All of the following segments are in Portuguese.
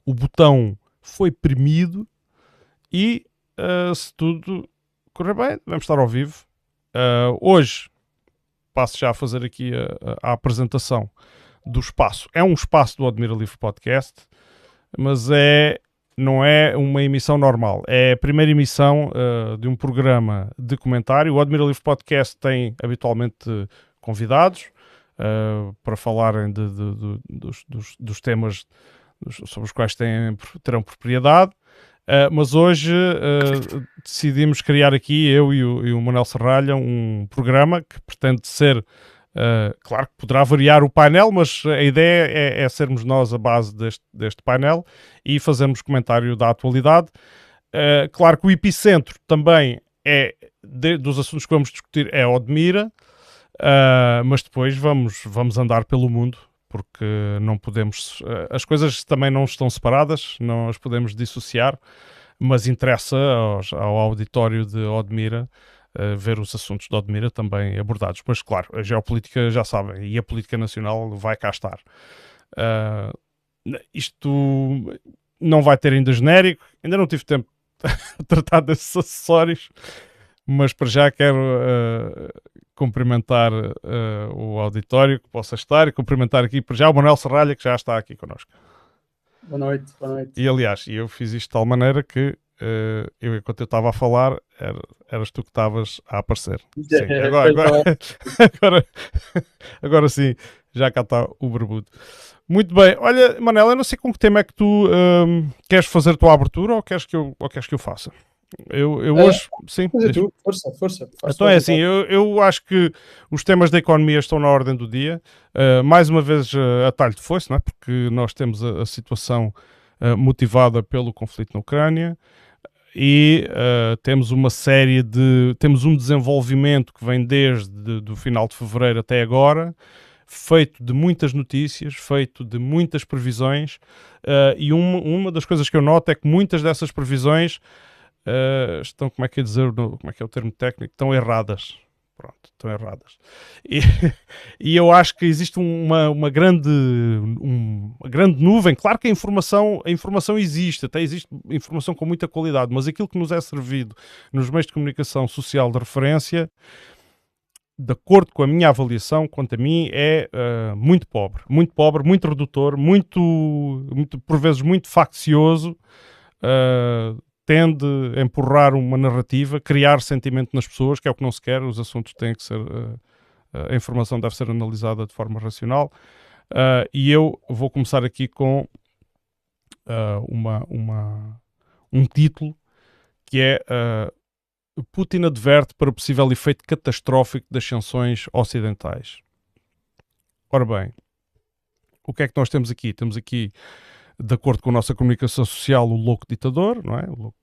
o botão foi premido e, se tudo correr bem, vamos estar ao vivo. Hoje passo já a fazer aqui a apresentação do espaço. É um espaço do Admira Livre Podcast, mas não é uma emissão normal. É a primeira emissão de um programa de comentário. O Admira Livre Podcast tem habitualmente convidados para falarem dos temas sobre os quais terão propriedade. Mas hoje decidimos criar aqui, eu e o Manuel Serralha, um programa que pretende ser, claro que poderá variar o painel, mas a ideia é sermos nós a base deste painel e fazermos comentário da atualidade. Claro que o epicentro também dos assuntos que vamos discutir é Odmira, mas depois vamos andar pelo mundo, porque não podemos, as coisas também não estão separadas, não as podemos dissociar, mas interessa ao auditório de Odmira ver os assuntos de Odmira também abordados. Mas claro, a geopolítica já sabem, e a política nacional vai cá estar. Isto não vai ter ainda genérico, ainda não tive tempo de tratar desses acessórios, mas para já quero cumprimentar o auditório que possa estar e cumprimentar aqui para já o Manuel Serralha, que já está aqui connosco. Boa noite, boa noite. E aliás, eu fiz isto de tal maneira que enquanto eu estava a falar, eras tu que estavas a aparecer. Sim, agora sim, já cá está o barbudo. Muito bem, olha, Manel, eu não sei com que tema é que tu queres fazer a tua abertura ou queres que eu faça? Eu hoje, sim. Força. Então é assim, eu acho que os temas da economia estão na ordem do dia. Mais uma vez, a talho de foice, não é? Porque nós temos a situação motivada pelo conflito na Ucrânia e temos uma série temos um desenvolvimento que vem desde do final de fevereiro até agora, feito de muitas notícias, feito de muitas previsões, e uma das coisas que eu noto é que muitas dessas previsões estão, como é que é o termo técnico? Estão erradas. Pronto, estão erradas. E eu acho que existe uma grande nuvem. Claro que a informação existe, até existe informação com muita qualidade, mas aquilo que nos é servido nos meios de comunicação social de referência, de acordo com a minha avaliação, quanto a mim, é muito pobre, muito redutor, muito, por vezes muito faccioso, tende a empurrar uma narrativa, criar sentimento nas pessoas, que é o que não se quer. Os assuntos têm que ser, a informação deve ser analisada de forma racional, e eu vou começar aqui com um título que é Putin adverte para o possível efeito catastrófico das sanções ocidentais. Ora bem, o que é que nós temos aqui? Temos aqui, de acordo com a nossa comunicação social, o louco ditador, não é? O louco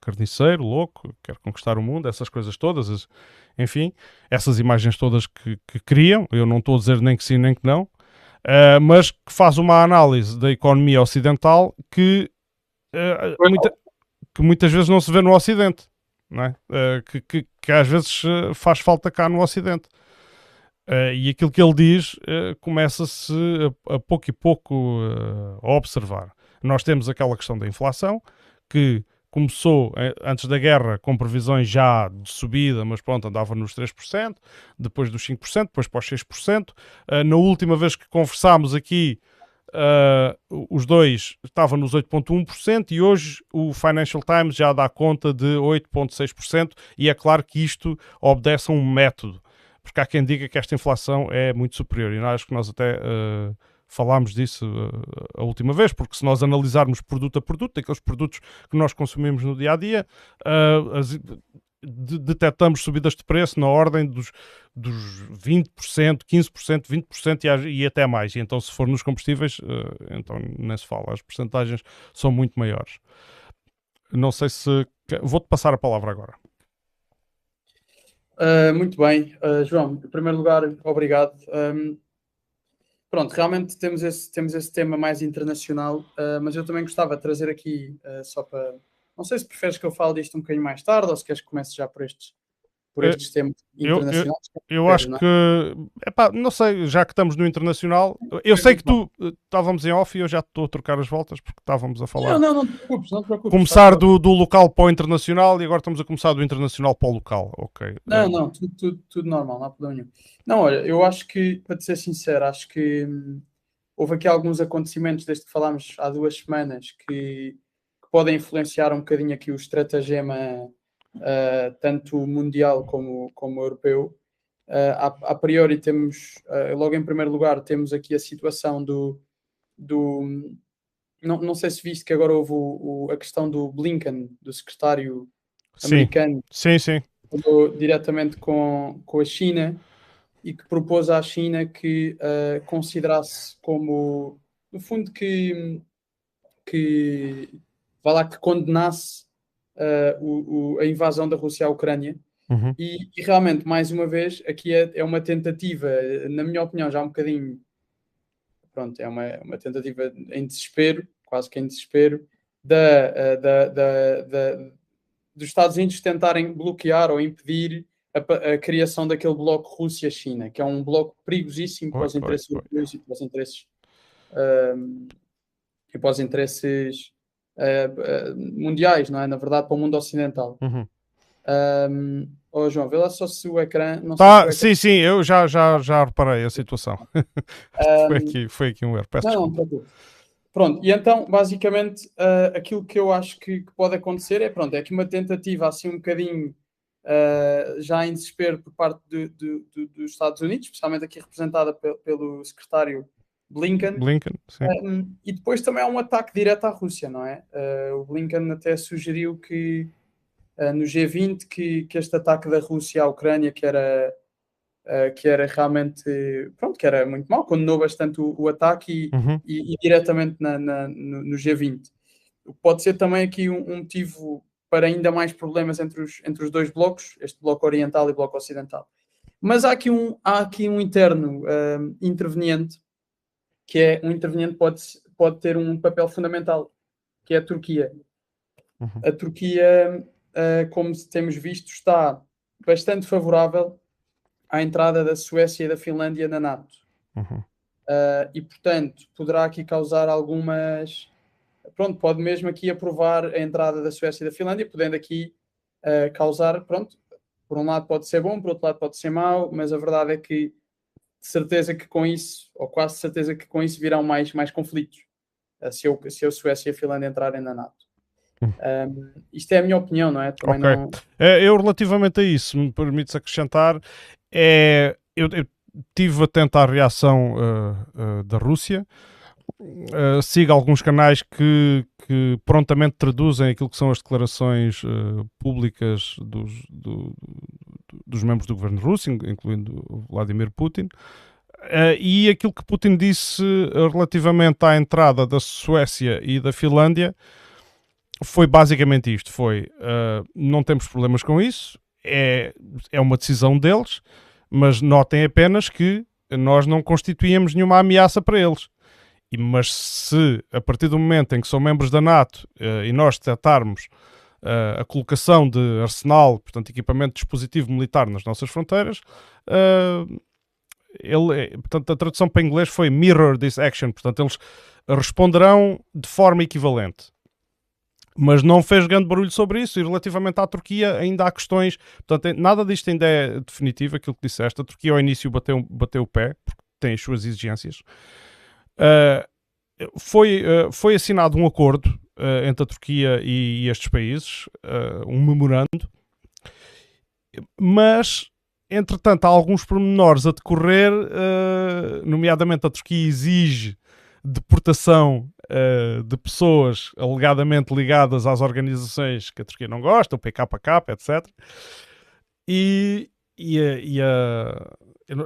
carniceiro, louco, quer conquistar o mundo, essas coisas todas, enfim, essas imagens todas que criam. Eu não estou a dizer nem que sim nem que não, mas que faz uma análise da economia ocidental que muitas vezes não se vê no Ocidente, não é? Que às vezes faz falta cá no Ocidente. E aquilo que ele diz começa-se a pouco e pouco a observar. Nós temos aquela questão da inflação, que começou antes da guerra com previsões já de subida, mas pronto, andava nos 3%, depois dos 5%, depois para os 6%. Na última vez que conversámos aqui, os dois estavam nos 8,1% e hoje o Financial Times já dá conta de 8,6%, e é claro que isto obedece a um método, porque há quem diga que esta inflação é muito superior, e acho que nós até falámos disso a última vez, porque se nós analisarmos produto a produto, aqueles produtos que nós consumimos no dia-a-dia, detectamos subidas de preço na ordem dos 20%, 15%, 20% e até mais. E então, se for nos combustíveis, então nem se fala, as percentagens são muito maiores. Não sei se... Vou-te passar a palavra agora. Muito bem, João, em primeiro lugar, obrigado. Pronto, realmente temos esse tema mais internacional, mas eu também gostava de trazer aqui, só para... Não sei se preferes que eu fale disto um bocadinho mais tarde ou se queres que comece já por estes por estes temas Eu, internacionais. eu acho Não é? que, epá, não sei, já que estamos no internacional, eu sei que tu estávamos em off e eu já estou a trocar as voltas porque estávamos a falar. Não te preocupes, não te preocupes. Começar do local para o internacional e agora estamos a começar do internacional para o local, ok. Não, tudo normal, não há problema nenhum. Não, olha, eu acho que, para te ser sincero, acho que houve aqui alguns acontecimentos desde que falámos há 2 semanas que podem influenciar um bocadinho aqui o estratagema, tanto mundial como europeu. A priori temos, logo em primeiro lugar, temos aqui a situação do não sei se viste que agora houve a questão do Blinken, do secretário Sim, americano, sim, sim. falou diretamente com a China e que propôs à China que considerasse como, no fundo, que vá lá, que condenasse a invasão da Rússia à Ucrânia. Uhum. E realmente, mais uma vez, aqui é uma tentativa, na minha opinião, já um bocadinho, pronto, é uma tentativa em desespero, quase que em desespero, dos Estados Unidos tentarem bloquear ou impedir a criação daquele bloco Rússia-China, que é um bloco perigosíssimo para os interesses europeus e para os interesses mundiais, não é? Na verdade, para o mundo ocidental. Uhum. João, vê lá só se o ecrã. Não sei se o ecrã... Sim, eu já reparei a situação. Foi aqui um erro, peço desculpa. Não. Pronto, e então, basicamente, aquilo que eu acho que pode acontecer é, pronto, é aqui uma tentativa assim um bocadinho já em desespero por parte dos Estados Unidos, especialmente aqui representada pelo secretário Blinken, sim. e depois também há um ataque direto à Rússia, não é? O Blinken até sugeriu que no G20 que este ataque da Rússia à Ucrânia, que era realmente, pronto, que era muito mau, condenou bastante o ataque e diretamente no G20. Pode ser também aqui um motivo para ainda mais problemas entre os dois blocos, este bloco oriental e bloco ocidental. Mas há aqui um interno interveniente, que é um interveniente que pode ter um papel fundamental, que é a Turquia. A Turquia, como temos visto, está bastante favorável à entrada da Suécia e da Finlândia na NATO. E, portanto, poderá aqui causar algumas... Pronto, pode mesmo aqui aprovar a entrada da Suécia e da Finlândia, podendo aqui causar, pronto, por um lado pode ser bom, por outro lado pode ser mau, mas a verdade é que de certeza que com isso, ou quase certeza que com isso virão mais conflitos, se a Suécia e a Finlândia entrarem na NATO. Isto é a minha opinião, não é? Também não... Eu, relativamente a isso, se me permites acrescentar, eu tive atento à reação da Rússia. Sigo alguns canais que prontamente traduzem aquilo que são as declarações públicas dos membros do governo russo, incluindo Vladimir Putin. E aquilo que Putin disse relativamente à entrada da Suécia e da Finlândia foi basicamente isto, não temos problemas com isso, é uma decisão deles, mas notem apenas que nós não constituímos nenhuma ameaça para eles. Mas se, a partir do momento em que são membros da NATO e nós detectarmos a colocação de arsenal, portanto, equipamento de dispositivo militar nas nossas fronteiras, portanto, a tradução para inglês foi mirror this action, portanto, eles responderão de forma equivalente. Mas não fez grande barulho sobre isso, e relativamente à Turquia ainda há questões, portanto, nada disto ainda é definitivo, aquilo que disseste. A Turquia ao início bateu o pé, porque tem as suas exigências. Foi assinado um acordo entre a Turquia e estes países, um memorando, mas entretanto há alguns pormenores a decorrer, nomeadamente a Turquia exige deportação de pessoas alegadamente ligadas às organizações que a Turquia não gosta, o PKK, etc.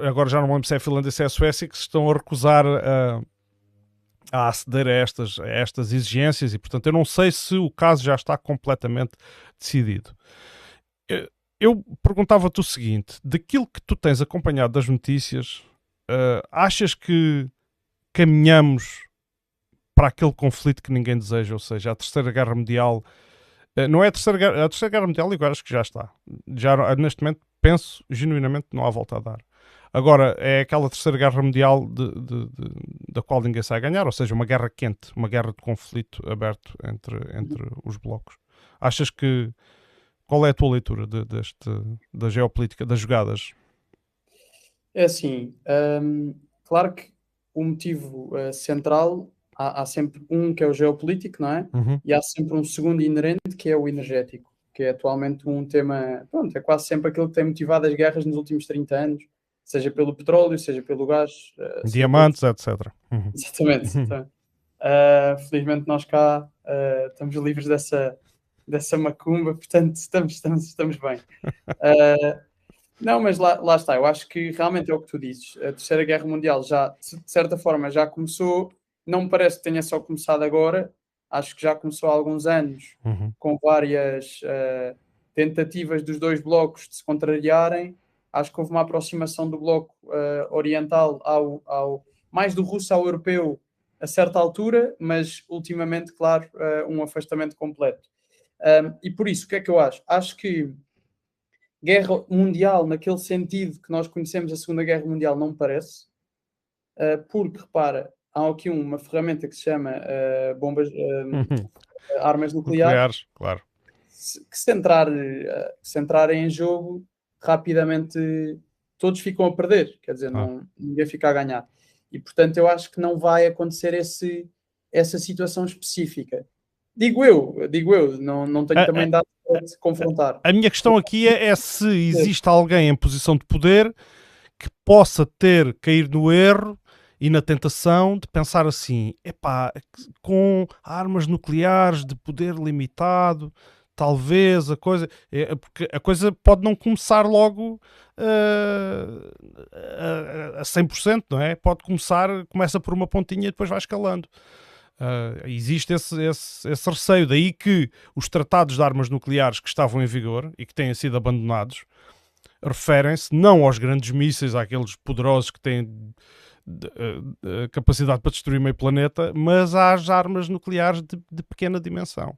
Agora já não me lembro se é a Finlândia ou se é a Suécia que se estão a recusar a aceder a estas exigências, e portanto eu não sei se o caso já está completamente decidido. Eu perguntava-te o seguinte: daquilo que tu tens acompanhado das notícias, achas que caminhamos para aquele conflito que ninguém deseja, ou seja, a Terceira Guerra Mundial? Não é a Terceira Guerra Mundial, eu acho que já está. Neste momento penso genuinamente que não há volta a dar. Agora, é aquela terceira guerra mundial da qual ninguém sai a ganhar, ou seja, uma guerra quente, uma guerra de conflito aberto entre os blocos. Achas que... Qual é a tua leitura da geopolítica, das jogadas? É assim, claro que o motivo central, há sempre um que é o geopolítico, não é? Uhum. E há sempre um segundo inerente que é o energético, que é atualmente um tema, pronto, é quase sempre aquilo que tem motivado as guerras nos últimos 30 anos, seja pelo petróleo, seja pelo gás, seja pelo... Diamantes, etc. Uhum. Exatamente, Uhum. exatamente. Felizmente nós cá estamos livres dessa macumba, portanto estamos bem. Uh, não, mas lá está, eu acho que realmente é o que tu dizes. A Terceira Guerra Mundial já, de certa forma, já começou, não me parece que tenha só começado agora, acho que já começou há alguns anos, Uhum. com várias tentativas dos dois blocos de se contrariarem. Acho que houve uma aproximação do bloco oriental mais do russo ao europeu a certa altura, mas ultimamente, claro, um afastamento completo. E por isso, o que é que eu acho? Acho que guerra mundial, naquele sentido que nós conhecemos a Segunda Guerra Mundial, não me parece, porque, repara, há aqui uma ferramenta que se chama bombas, Uhum. armas nucleares, Nucleares, claro. que se entrarem em jogo, rapidamente todos ficam a perder, quer dizer, Ah. ninguém fica a ganhar. E, portanto, eu acho que não vai acontecer essa situação específica. Digo eu, não tenho A, também dado para te confrontar. a minha questão aqui é se existe alguém em posição de poder que possa cair no erro e na tentação de pensar assim, epá, com armas nucleares de poder limitado, talvez porque a coisa pode não começar logo a 100%, não é? Começa por uma pontinha e depois vai escalando. Existe esse receio, daí que os tratados de armas nucleares que estavam em vigor e que têm sido abandonados referem-se não aos grandes mísseis, àqueles poderosos que têm capacidade para destruir meio planeta, mas às armas nucleares de pequena dimensão.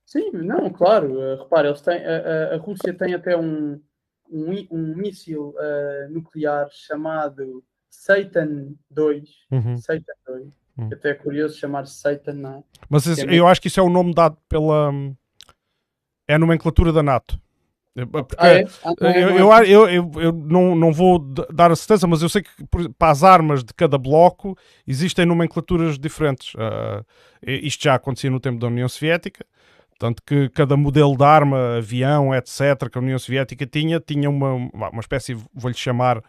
Sim, não, claro. Repara, a Rússia tem até um míssil nuclear chamado Satan 2. Uhum. Satan 2. Uhum. Até é curioso chamar-se Satan, não é? Mas Que é eu mesmo... acho que isso é o nome dado pela... É a nomenclatura da NATO. Porque É? Não é russo. eu não vou dar a certeza, mas eu sei que para as armas de cada bloco existem nomenclaturas diferentes. Isto já acontecia no tempo da União Soviética, tanto que cada modelo de arma, avião, etc., que a União Soviética tinha uma espécie, vou-lhe chamar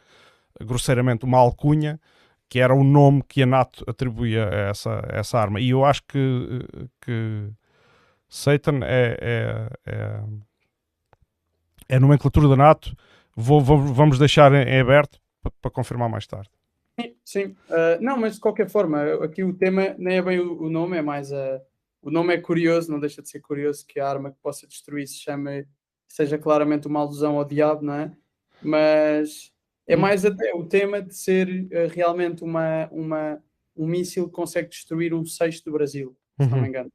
grosseiramente, uma alcunha, que era o nome que a NATO atribuía a essa arma. E eu acho que Satan é a nomenclatura da NATO. Vamos deixar em aberto para confirmar mais tarde. Sim. Não, mas de qualquer forma, aqui o tema nem é bem o nome, é mais o nome é curioso, não deixa de ser curioso que a arma que possa destruir seja claramente uma alusão ao diabo, não é? Mas é mais até o tema de ser realmente um míssil que consegue destruir um sexto do Brasil, se não me engano.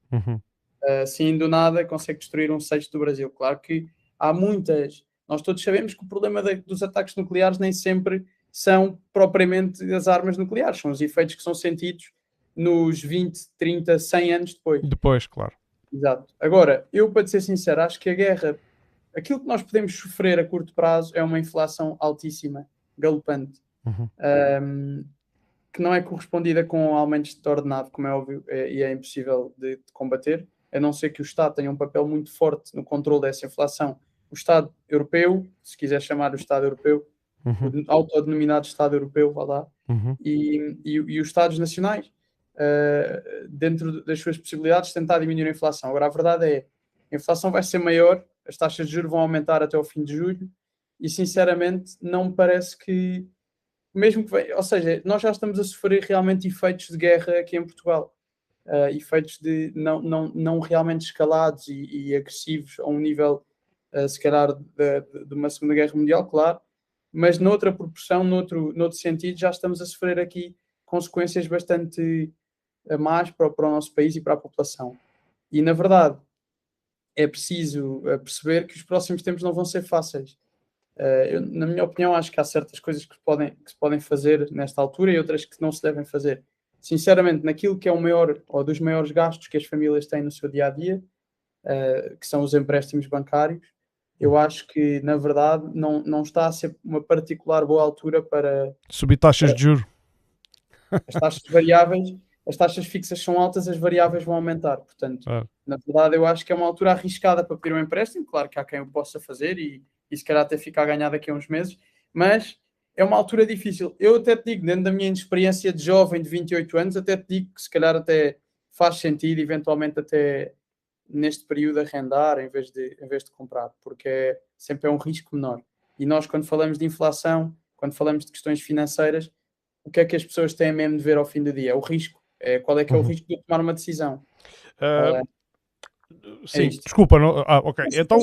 Assim do nada consegue destruir um sexto do Brasil. Claro que há muitas. Nós todos sabemos que o problema dos ataques nucleares nem sempre são propriamente as armas nucleares, são os efeitos que são sentidos nos 20, 30, 100 anos depois. Depois, claro. Exato. Agora, eu, para te ser sincero, acho que a guerra, aquilo que nós podemos sofrer a curto prazo é uma inflação altíssima, galopante, que não é correspondida com aumentos de ordenado, como é óbvio, e é impossível de combater, a não ser que o Estado tenha um papel muito forte no controle dessa inflação. O Estado europeu, se quiser chamar o Estado europeu, o autodenominado Estado europeu, vá lá, e os Estados nacionais, dentro das suas possibilidades, tentar diminuir a inflação. Agora, a verdade é, a inflação vai ser maior, as taxas de juros vão aumentar até o fim de julho, e sinceramente não me parece que, mesmo que ou seja, nós já estamos a sofrer realmente efeitos de guerra aqui em Portugal. Efeitos de não realmente escalados e agressivos a um nível, se calhar, de uma Segunda Guerra Mundial, claro, mas noutra proporção, noutro sentido, já estamos a sofrer aqui consequências bastante más para o nosso país e para a população. E, na verdade, é preciso perceber que os próximos tempos não vão ser fáceis. Na minha opinião, acho que há certas coisas que se podem fazer nesta altura e outras que não se devem fazer. Sinceramente, naquilo que é o maior ou dos maiores gastos que as famílias têm no seu dia a dia, que são os empréstimos bancários, eu acho que, na verdade, não está a ser uma particular boa altura para Subir taxas de juros. as taxas variáveis. As taxas fixas são altas, as variáveis vão aumentar. Portanto, na verdade, eu acho que é uma altura arriscada para pedir um empréstimo. Claro que há quem o possa fazer e se calhar até ficar a ganhar daqui a uns meses, mas é uma altura difícil. Eu até te digo, dentro da minha experiência de jovem de 28 anos, até te digo que se calhar até faz sentido, eventualmente até neste período, arrendar em vez de comprar, porque sempre é um risco menor. E nós, quando falamos de inflação, quando falamos de questões financeiras, o que é que as pessoas têm mesmo de ver ao fim do dia? É o risco. Qual é que é o risco de eu tomar uma decisão? Sim, desculpa. Ok. Então,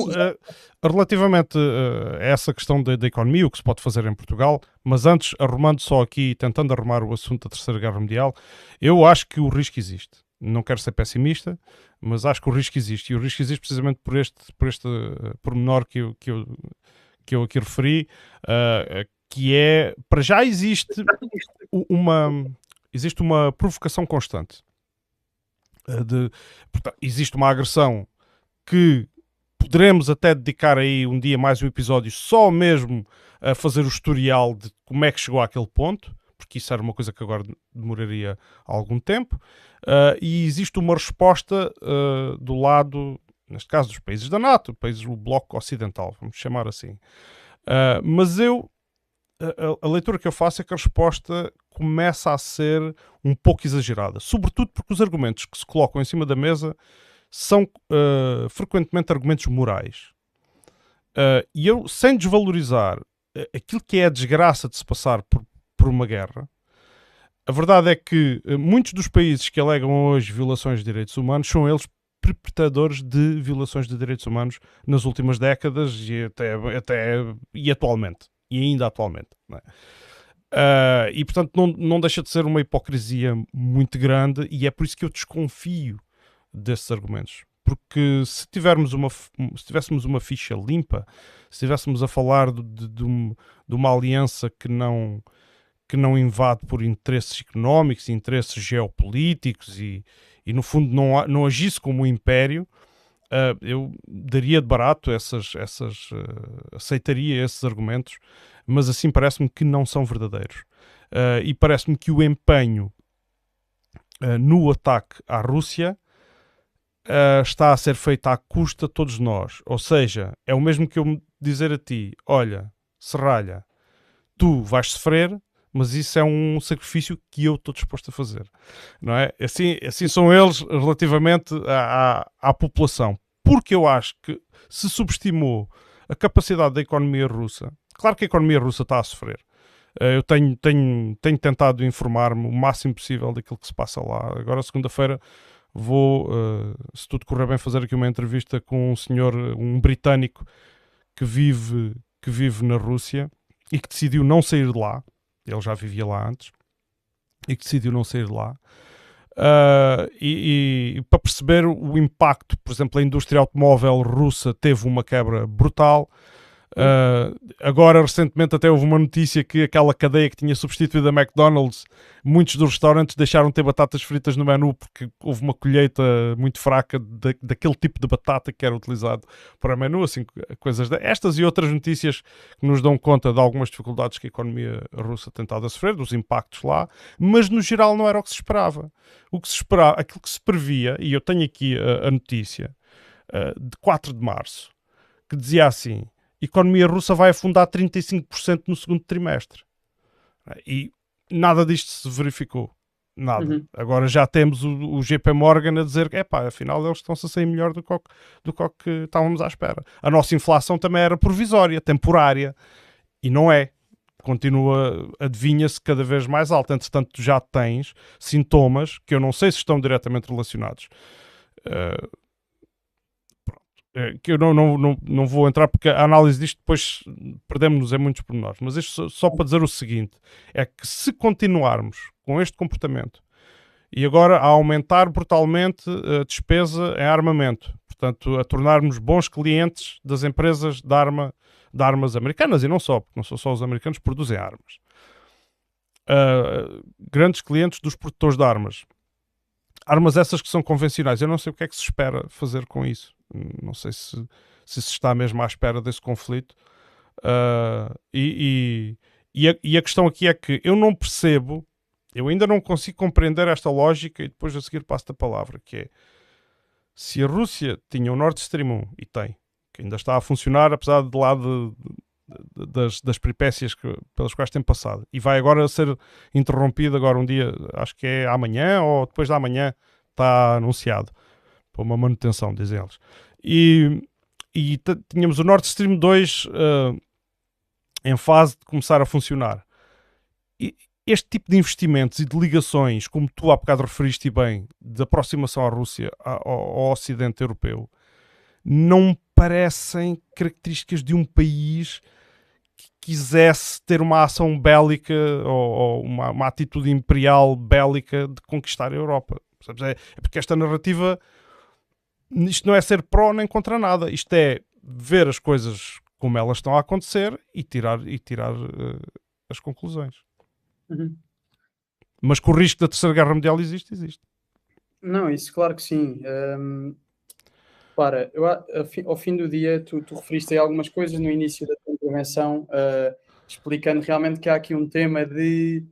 relativamente a essa questão da economia, o que se pode fazer em Portugal, mas antes, arrumando só aqui, tentando arrumar o assunto da Terceira Guerra Mundial, eu acho que o risco existe. Não quero ser pessimista, mas acho que o risco existe. E o risco existe precisamente por este pormenor que eu aqui referi, que é, para já existe uma provocação constante. Portanto, existe uma agressão que poderemos até dedicar aí um dia mais um episódio só mesmo a fazer o historial de como é que chegou àquele ponto, porque isso era uma coisa que agora demoraria algum tempo, e existe uma resposta do lado, neste caso, dos países da NATO, países do bloco ocidental, vamos chamar assim. Mas a leitura que eu faço é que a resposta começa a ser um pouco exagerada, sobretudo porque os argumentos que se colocam em cima da mesa são frequentemente argumentos morais. E eu, sem desvalorizar aquilo que é a desgraça de se passar por uma guerra, a verdade é que muitos dos países que alegam hoje violações de direitos humanos são eles perpetradores de violações de direitos humanos nas últimas décadas e atualmente. E ainda atualmente. Não é? E portanto não deixa de ser uma hipocrisia muito grande, e é por isso que eu desconfio desses argumentos. Porque se tivéssemos uma ficha limpa, se estivéssemos a falar de uma aliança que não invade por interesses económicos, interesses geopolíticos e no fundo não agisse como um império, eu daria de barato aceitaria esses argumentos, mas assim parece-me que não são verdadeiros. E parece-me que o empenho no ataque à Rússia está a ser feito à custa de todos nós. Ou seja, é o mesmo que eu dizer a ti: olha, serralha, tu vais sofrer, mas isso é um sacrifício que eu estou disposto a fazer. Não é? Assim são eles relativamente à população. Porque eu acho que se subestimou a capacidade da economia russa. Claro que a economia russa está a sofrer. Eu tenho tentado informar-me o máximo possível daquilo que se passa lá. Agora, segunda-feira, vou, se tudo correr bem, fazer aqui uma entrevista com um britânico que vive na Rússia e que decidiu não sair de lá. Ele já vivia lá antes e que decidiu não sair de lá. E para perceber o impacto, por exemplo, a indústria automóvel russa teve uma quebra brutal. Agora, recentemente, até houve uma notícia que aquela cadeia que tinha substituído a McDonald's, muitos dos restaurantes deixaram de ter batatas fritas no menu porque houve uma colheita muito fraca daquele tipo de batata que era utilizado para o menu, assim, coisas estas e outras notícias que nos dão conta de algumas dificuldades que a economia russa tem estado a sofrer, dos impactos lá, mas no geral não era o que se esperava. O que se esperava, aquilo que se previa, e eu tenho aqui a notícia de 4 de março, que dizia assim: a economia russa vai afundar 35% no segundo trimestre. E nada disto se verificou. Nada. Uhum. Agora já temos o JP Morgan a dizer que, afinal eles estão-se a sair melhor do que estávamos à espera. A nossa inflação também era provisória, temporária. E não é. Continua, adivinha-se, cada vez mais alta. Entretanto, tu já tens sintomas que eu não sei se estão diretamente relacionados. Que eu não vou entrar porque a análise disto depois perdemos-nos em muitos pormenores, mas isto só para dizer o seguinte: é que se continuarmos com este comportamento e agora a aumentar brutalmente a despesa em armamento, portanto, a tornarmos bons clientes das empresas de armas americanas, e não só, porque não são só os americanos que produzem armas. Grandes clientes dos produtores de armas. Armas essas que são convencionais. Eu não sei o que é que se espera fazer com isso. Não sei se está mesmo à espera desse conflito. E a questão aqui é que eu não percebo, eu ainda não consigo compreender esta lógica, e depois a seguir passo a palavra, que é, se a Rússia tinha o Nord Stream 1, e tem, que ainda está a funcionar, apesar de lá das peripécias pelas quais tem passado, e vai agora ser interrompido agora um dia, acho que é amanhã ou depois da amanhã, está anunciado para uma manutenção, dizem eles. E tínhamos o Nord Stream 2 em fase de começar a funcionar. E este tipo de investimentos e de ligações, como tu há bocado referiste bem, de aproximação à Rússia, ao Ocidente Europeu, não parecem características de um país que quisesse ter uma ação bélica ou uma atitude imperial bélica de conquistar a Europa. É porque esta narrativa, isto não é ser pró nem contra nada, isto é ver as coisas como elas estão a acontecer e tirar as conclusões. Uhum. Mas que o risco da Terceira Guerra Mundial existe. Não, isso claro que sim. Para, ao fim do dia, tu referiste aí algumas coisas no início da tua intervenção, explicando realmente que há aqui um tema de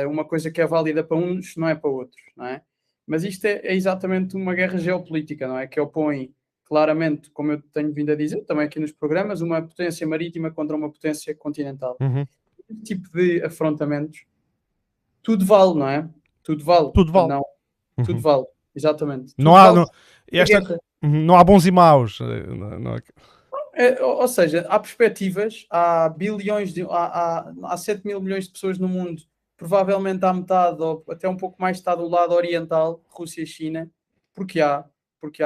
uma coisa que é válida para uns não é para outros, não é? Mas isto é exatamente uma guerra geopolítica, não é? Que opõe claramente, como eu tenho vindo a dizer, também aqui nos programas, uma potência marítima contra uma potência continental. Uhum. Esse tipo de afrontamentos, tudo vale, não é? Tudo vale. Tudo vale. Não, Uhum. tudo vale, exatamente. Não tudo há, não há bons e maus. Ou seja, há perspectivas, há bilhões, há 7 mil milhões de pessoas no mundo, provavelmente há metade ou até um pouco mais está do lado oriental, Rússia e China, porque há,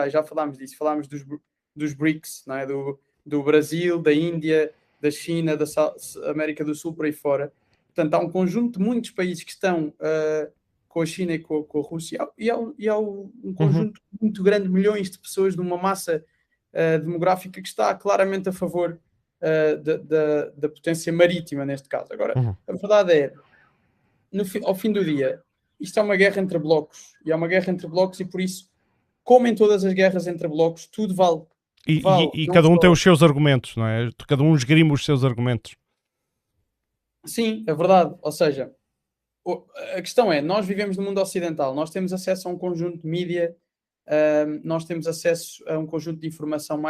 já falámos disso, falámos dos BRICS, não é? do Brasil, da Índia, da China, da América do Sul, por aí fora. Portanto, há um conjunto de muitos países que estão com a China e com a Rússia, e há um conjunto muito grande de milhões de pessoas numa massa demográfica que está claramente a favor da potência marítima, neste caso. Agora, a verdade é, ao fim do dia, isto é uma guerra entre blocos, e é uma guerra entre blocos, e por isso, como em todas as guerras entre blocos, tudo vale. E cada um tem os seus argumentos, não é? Cada um esgrima os seus argumentos. Sim, é verdade. Ou seja, a questão é, nós vivemos no mundo ocidental, nós temos acesso a um conjunto de mídia, nós temos acesso a um conjunto de informação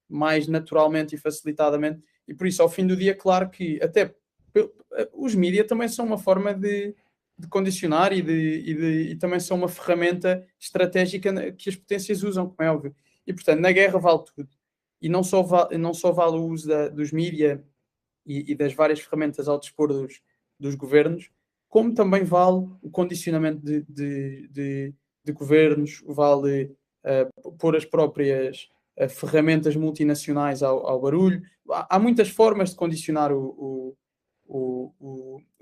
mais naturalmente e facilitadamente, e por isso, ao fim do dia, claro que até os mídia também são uma forma de condicionar e também são uma ferramenta estratégica que as potências usam, como é óbvio. E, portanto, na guerra vale tudo. E não só vale o uso dos mídia e das várias ferramentas ao dispor dos governos, como também vale o condicionamento de governos, vale pôr as próprias ferramentas multinacionais ao barulho. Há muitas formas de condicionar o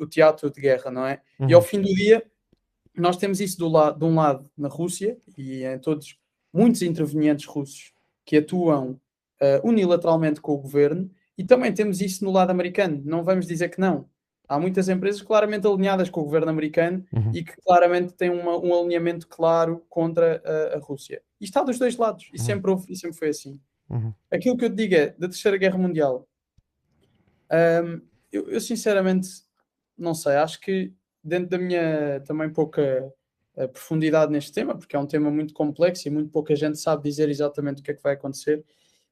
teatro de guerra, não é? E ao fim do dia, nós temos isso de um lado na Rússia, e em muitos intervenientes russos que atuam unilateralmente com o governo, e também temos isso no lado americano. Não vamos dizer que não. Há muitas empresas claramente alinhadas com o governo americano e que claramente têm um alinhamento claro contra a Rússia. E está dos dois lados. E sempre houve, e sempre foi assim. Aquilo que eu te digo é, da Terceira Guerra Mundial, eu sinceramente não sei. Acho que dentro da minha também pouca profundidade neste tema, porque é um tema muito complexo e muito pouca gente sabe dizer exatamente o que é que vai acontecer,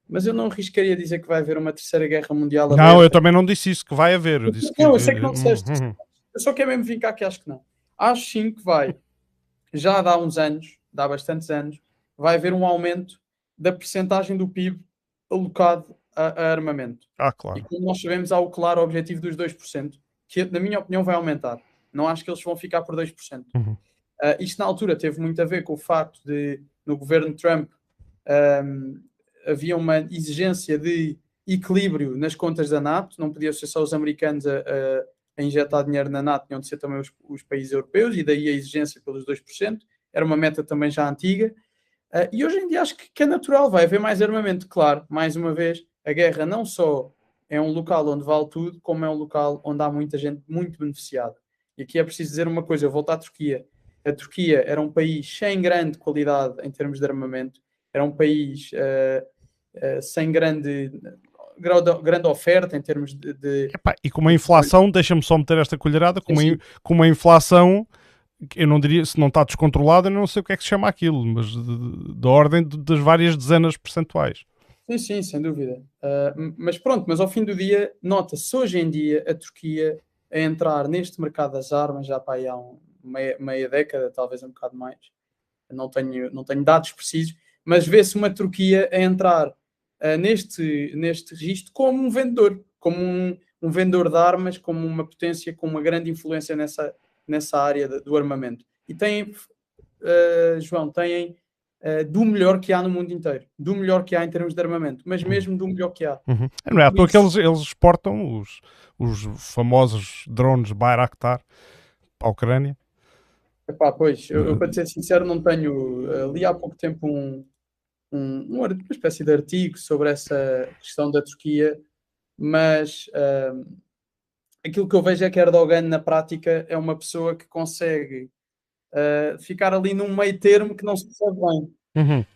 mas eu não arriscaria dizer que vai haver uma Terceira Guerra Mundial aberta. Não, eu também não disse isso, que vai haver. Eu disse não, eu sei que não disseste isso. Eu só quero mesmo vincar que acho que não. Acho sim que vai. Já há uns anos, há bastantes anos, vai haver um aumento da percentagem do PIB alocado a armamento. Claro. E como nós sabemos, há o claro objetivo dos 2%, que na minha opinião vai aumentar. Não acho que eles vão ficar por 2%. Isto na altura teve muito a ver com o facto de, no governo Trump, havia uma exigência de equilíbrio nas contas da NATO, não podia ser só os americanos a injetar dinheiro na NATO, tinham de ser também os países europeus, e daí a exigência pelos 2%, era uma meta também já antiga, E hoje em dia acho que é natural, vai haver mais armamento. Claro, mais uma vez, a guerra não só é um local onde vale tudo, como é um local onde há muita gente muito beneficiada. E aqui é preciso dizer uma coisa, eu volto à Turquia. A Turquia era um país sem grande qualidade em termos de armamento, era um país sem grande oferta em termos de. Epá, e com uma inflação, deixa-me só meter esta colherada, com uma inflação, eu não diria, se não está descontrolada, eu não sei o que é que se chama aquilo, mas da ordem das várias dezenas percentuais. Sim, sem dúvida. Mas pronto, mas ao fim do dia, nota-se hoje em dia a Turquia a entrar neste mercado das armas já para aí há meia década, talvez um bocado mais. Não tenho dados precisos, mas vê-se uma Turquia a entrar neste registro como um vendedor, como um vendedor de armas, como uma potência com uma grande influência nessa área do armamento. E têm, João, têm do melhor que há no mundo inteiro, do melhor que há em termos de armamento, mas mesmo do melhor que há. Não é à toa que eles exportam os famosos drones Bayraktar para a Ucrânia. Epá, pois, eu para ser sincero não tenho, li há pouco tempo uma espécie de artigo sobre essa questão da Turquia, mas aquilo que eu vejo é que Erdogan na prática é uma pessoa que consegue ficar ali num meio termo que não se percebe bem.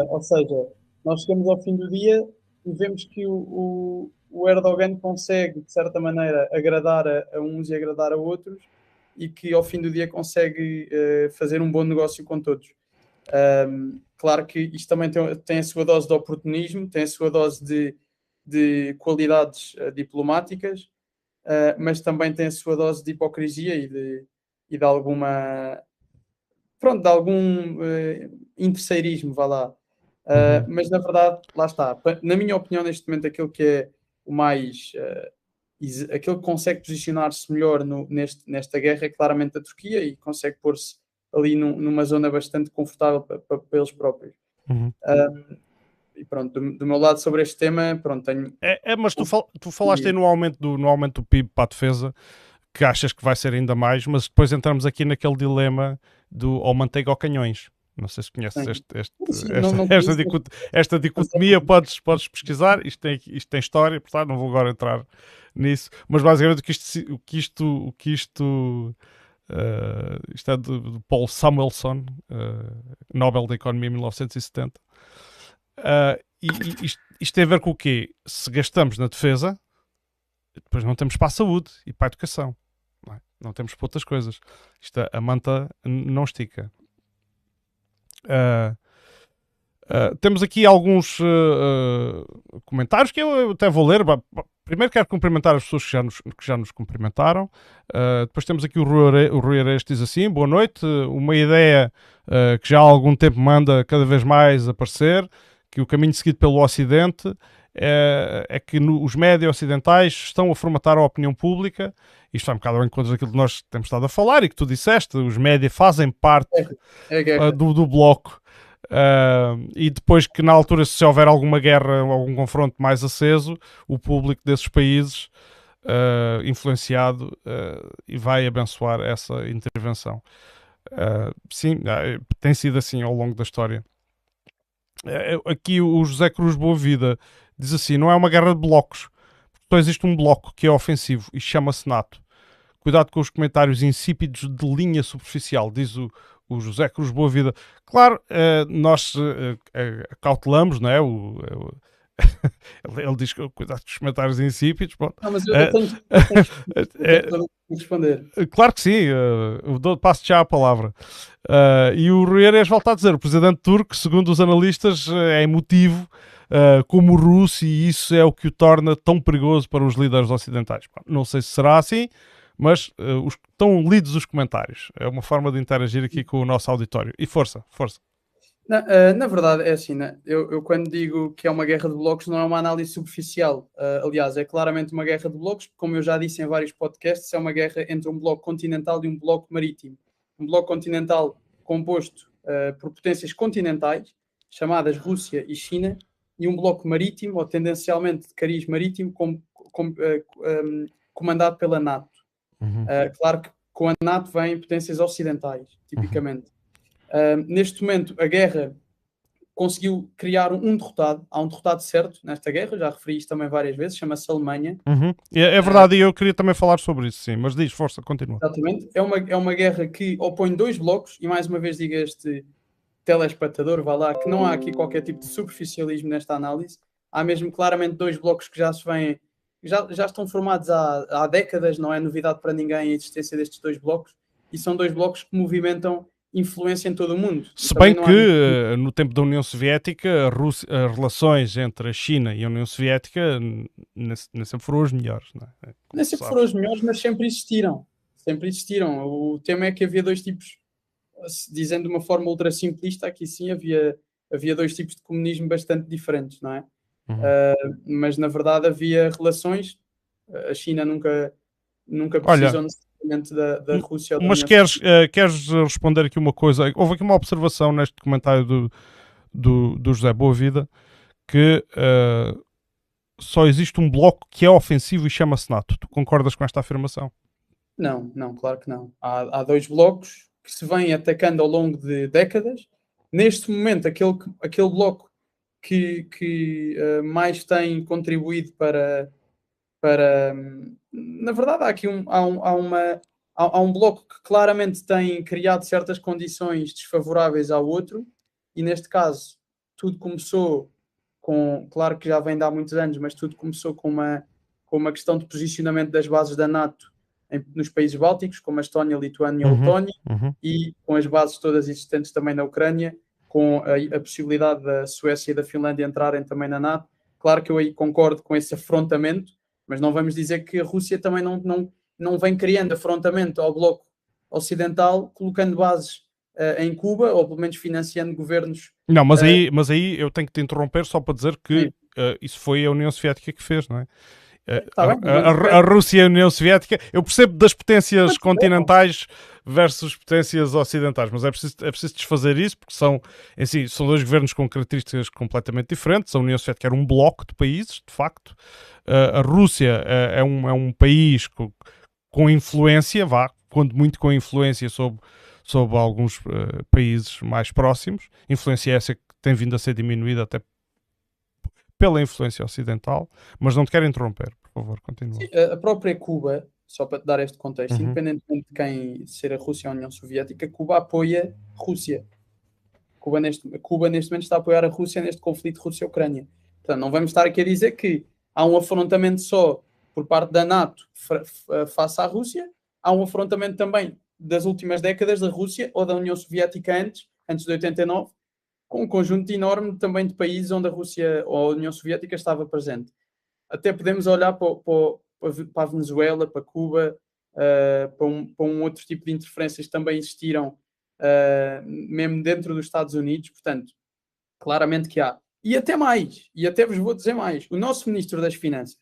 Ou seja, nós chegamos ao fim do dia e vemos que o Erdogan consegue, de certa maneira, agradar a uns e agradar a outros, e que ao fim do dia consegue fazer um bom negócio com todos. Claro que isto também tem a sua dose de oportunismo, tem a sua dose de qualidades diplomáticas, mas também tem a sua dose de hipocrisia e de alguma. Pronto, de algum interesseirismo, vá lá. Mas na verdade, lá está. Na minha opinião, neste momento, aquilo que é o mais. Aquele que consegue posicionar-se melhor nesta guerra é claramente a Turquia, e consegue pôr-se ali numa zona bastante confortável para eles próprios. E pronto, do meu lado sobre este tema, pronto, tenho. Mas tu falaste aí no aumento do PIB para a defesa, que achas que vai ser ainda mais, mas depois entramos aqui naquele dilema do ou manteiga ou canhões. Não sei se conheces esta dicotomia, podes pesquisar, isto tem história, portanto não vou agora entrar nisso, mas basicamente o que isto é de Paul Samuelson, Nobel da Economia em 1970. E isto tem a ver com o quê? Se gastamos na defesa, depois não temos para a saúde e para a educação. Não temos para outras coisas. A manta não estica. Temos aqui alguns comentários que eu até vou ler. Primeiro quero cumprimentar as pessoas que já nos cumprimentaram. Depois temos aqui o Rui Areias, que diz assim: boa noite, uma ideia que já há algum tempo manda cada vez mais aparecer, que o caminho seguido pelo Ocidente é que os médias ocidentais estão a formatar a opinião pública. Isto vai um bocado ao encontro daquilo que nós temos estado a falar e que tu disseste, os médias fazem parte do bloco. E depois que na altura, se houver alguma guerra ou algum confronto mais aceso, o público desses países influenciado e vai abençoar essa intervenção. Sim, tem sido assim ao longo da história. Aqui o José Cruz Boavida diz assim: não é uma guerra de blocos, só existe um bloco que é ofensivo e chama-se NATO. Cuidado com os comentários insípidos de linha superficial, diz o José Cruz Boavida. Claro, nós cautelamos, não é? Ele diz que cuidado com os comentários insípidos. Bom, não, mas eu tenho que responder. Claro que sim, passo já a palavra. E o Rui Areias volta a dizer: o presidente turco, segundo os analistas, é emotivo como o russo, e isso é o que o torna tão perigoso para os líderes ocidentais. Não sei se será assim, mas estão lidos os comentários. É uma forma de interagir aqui com o nosso auditório. E força. Na verdade, é assim, né? Eu quando digo que é uma guerra de blocos, não é uma análise superficial. Aliás, é claramente uma guerra de blocos, como eu já disse em vários podcasts, é uma guerra entre um bloco continental e um bloco marítimo. Um bloco continental composto por potências continentais, chamadas Rússia e China, e um bloco marítimo, ou tendencialmente de cariz marítimo, comandado pela NATO. Claro que com a NATO vêm potências ocidentais, tipicamente. Neste momento, a guerra conseguiu criar um derrotado. Há um derrotado certo nesta guerra, já referi isto também várias vezes, chama-se Alemanha. É verdade, e eu queria também falar sobre isso, sim. Mas diz, força, continua. Exatamente. É uma guerra que opõe dois blocos, e mais uma vez digo a este telespectador, vá lá, que não há aqui qualquer tipo de superficialismo nesta análise. Há mesmo claramente dois blocos que já se vêm, já estão formados há décadas, não é novidade para ninguém a existência destes dois blocos, e são dois blocos que movimentam influência em todo o mundo. Se bem que no tempo da União Soviética, as relações entre a China e a União Soviética nem sempre foram as melhores, não é? Nem sempre foram as melhores, mas sempre existiram. Sempre existiram. O tema é que havia dois tipos, dizendo de uma forma ultra simplista, aqui sim havia dois tipos de comunismo bastante diferentes, não é? Mas na verdade havia relações. A China nunca precisou necessariamente da Rússia ou da mas União queres responder aqui uma coisa? Houve aqui uma observação neste comentário do José Boavida que só existe um bloco que é ofensivo e chama-se NATO. Tu concordas com esta afirmação? Não, claro que não. Há dois blocos que se vêm atacando ao longo de décadas. Neste momento, aquele bloco que mais tem contribuído para na verdade, há um bloco que claramente tem criado certas condições desfavoráveis ao outro, e neste caso tudo começou claro que já vem de há muitos anos, mas tudo começou com uma questão de posicionamento das bases da NATO nos países bálticos, como a Estónia, a Lituânia e a Letónia, e com as bases todas existentes também na Ucrânia, com a possibilidade da Suécia e da Finlândia entrarem também na NATO. Claro que eu aí concordo com esse afrontamento, mas não vamos dizer que a Rússia também não vem criando afrontamento ao bloco ocidental, colocando bases em Cuba, ou pelo menos financiando governos. Não, mas aí eu tenho que te interromper só para dizer que isso foi a União Soviética que fez, não é? A Rússia e a União Soviética, eu percebo das potências continentais versus potências ocidentais, mas é preciso desfazer isso, porque são dois governos com características completamente diferentes. A União Soviética era um bloco de países, de facto. A Rússia é um país com influência, quando muito com influência sobre alguns países mais próximos. Influência essa que tem vindo a ser diminuída até pela influência ocidental, mas não te quero interromper, por favor, continua. Sim, a própria Cuba, só para te dar este contexto, independentemente de quem ser a Rússia ou a União Soviética, Cuba apoia a Rússia. Cuba neste momento está a apoiar a Rússia neste conflito Rússia-Ucrânia. Portanto, não vamos estar aqui a dizer que há um afrontamento só por parte da NATO face à Rússia, há um afrontamento também das últimas décadas da Rússia ou da União Soviética antes de 89, com um conjunto enorme também de países onde a Rússia ou a União Soviética estava presente. Até podemos olhar para a Venezuela, para Cuba, para um outro tipo de interferências que também existiram, mesmo dentro dos Estados Unidos. Portanto, claramente que há. E até mais, e até vos vou dizer mais, o nosso Ministro das Finanças,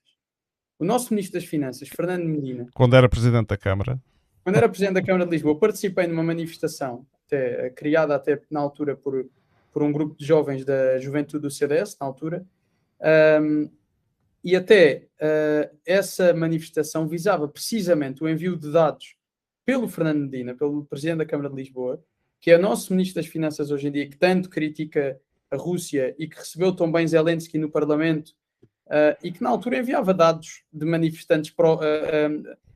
Fernando Medina, quando era Presidente da Câmara, de Lisboa, participei numa manifestação criada até na altura por um grupo de jovens da juventude do CDS, na altura, e até essa manifestação visava precisamente o envio de dados pelo Fernando Medina, pelo Presidente da Câmara de Lisboa, que é o nosso Ministro das Finanças hoje em dia, que tanto critica a Rússia e que recebeu também Zelensky no Parlamento, e que na altura enviava dados de manifestantes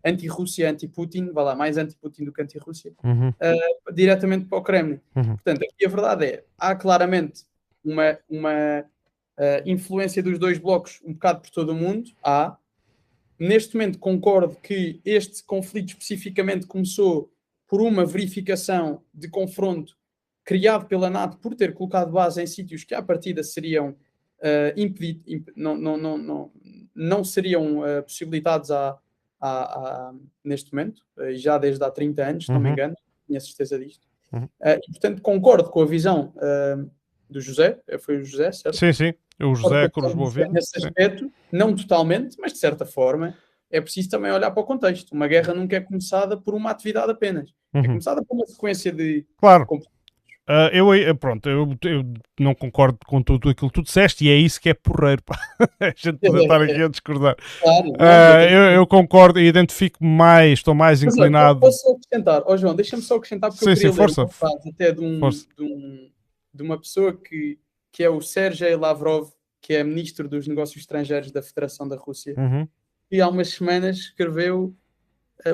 anti-Rússia, anti-Putin, mais anti-Putin do que anti-Rússia, diretamente para o Kremlin. Portanto, aqui a verdade é, há claramente uma influência dos dois blocos um bocado por todo o mundo. Neste momento concordo que este conflito especificamente começou por uma verificação de confronto criado pela NATO por ter colocado base em sítios que à partida seriam não seriam possibilitados neste momento, já desde há 30 anos, se não me engano, tinha certeza disto. E, portanto, concordo com a visão do José, foi o José, certo? Sim, o José Cruz Boavida. Nesse aspecto, não totalmente, mas de certa forma, é preciso também olhar para o contexto. Uma guerra nunca é começada por uma atividade apenas. É começada por uma sequência de... Claro. Eu não concordo com tudo aquilo que tu disseste, e é isso que é porreiro, pá. A gente poder estar aqui a discordar. Claro, não, Eu concordo e identifico mais, estou mais mas olha, inclinado. posso só acrescentar, João, deixa-me só acrescentar porque eu Sim, sim, queria ler força, uma frase até força. de uma pessoa que é o Sergei Lavrov, que é ministro dos Negócios Estrangeiros da Federação da Rússia, Uhum. e há umas semanas escreveu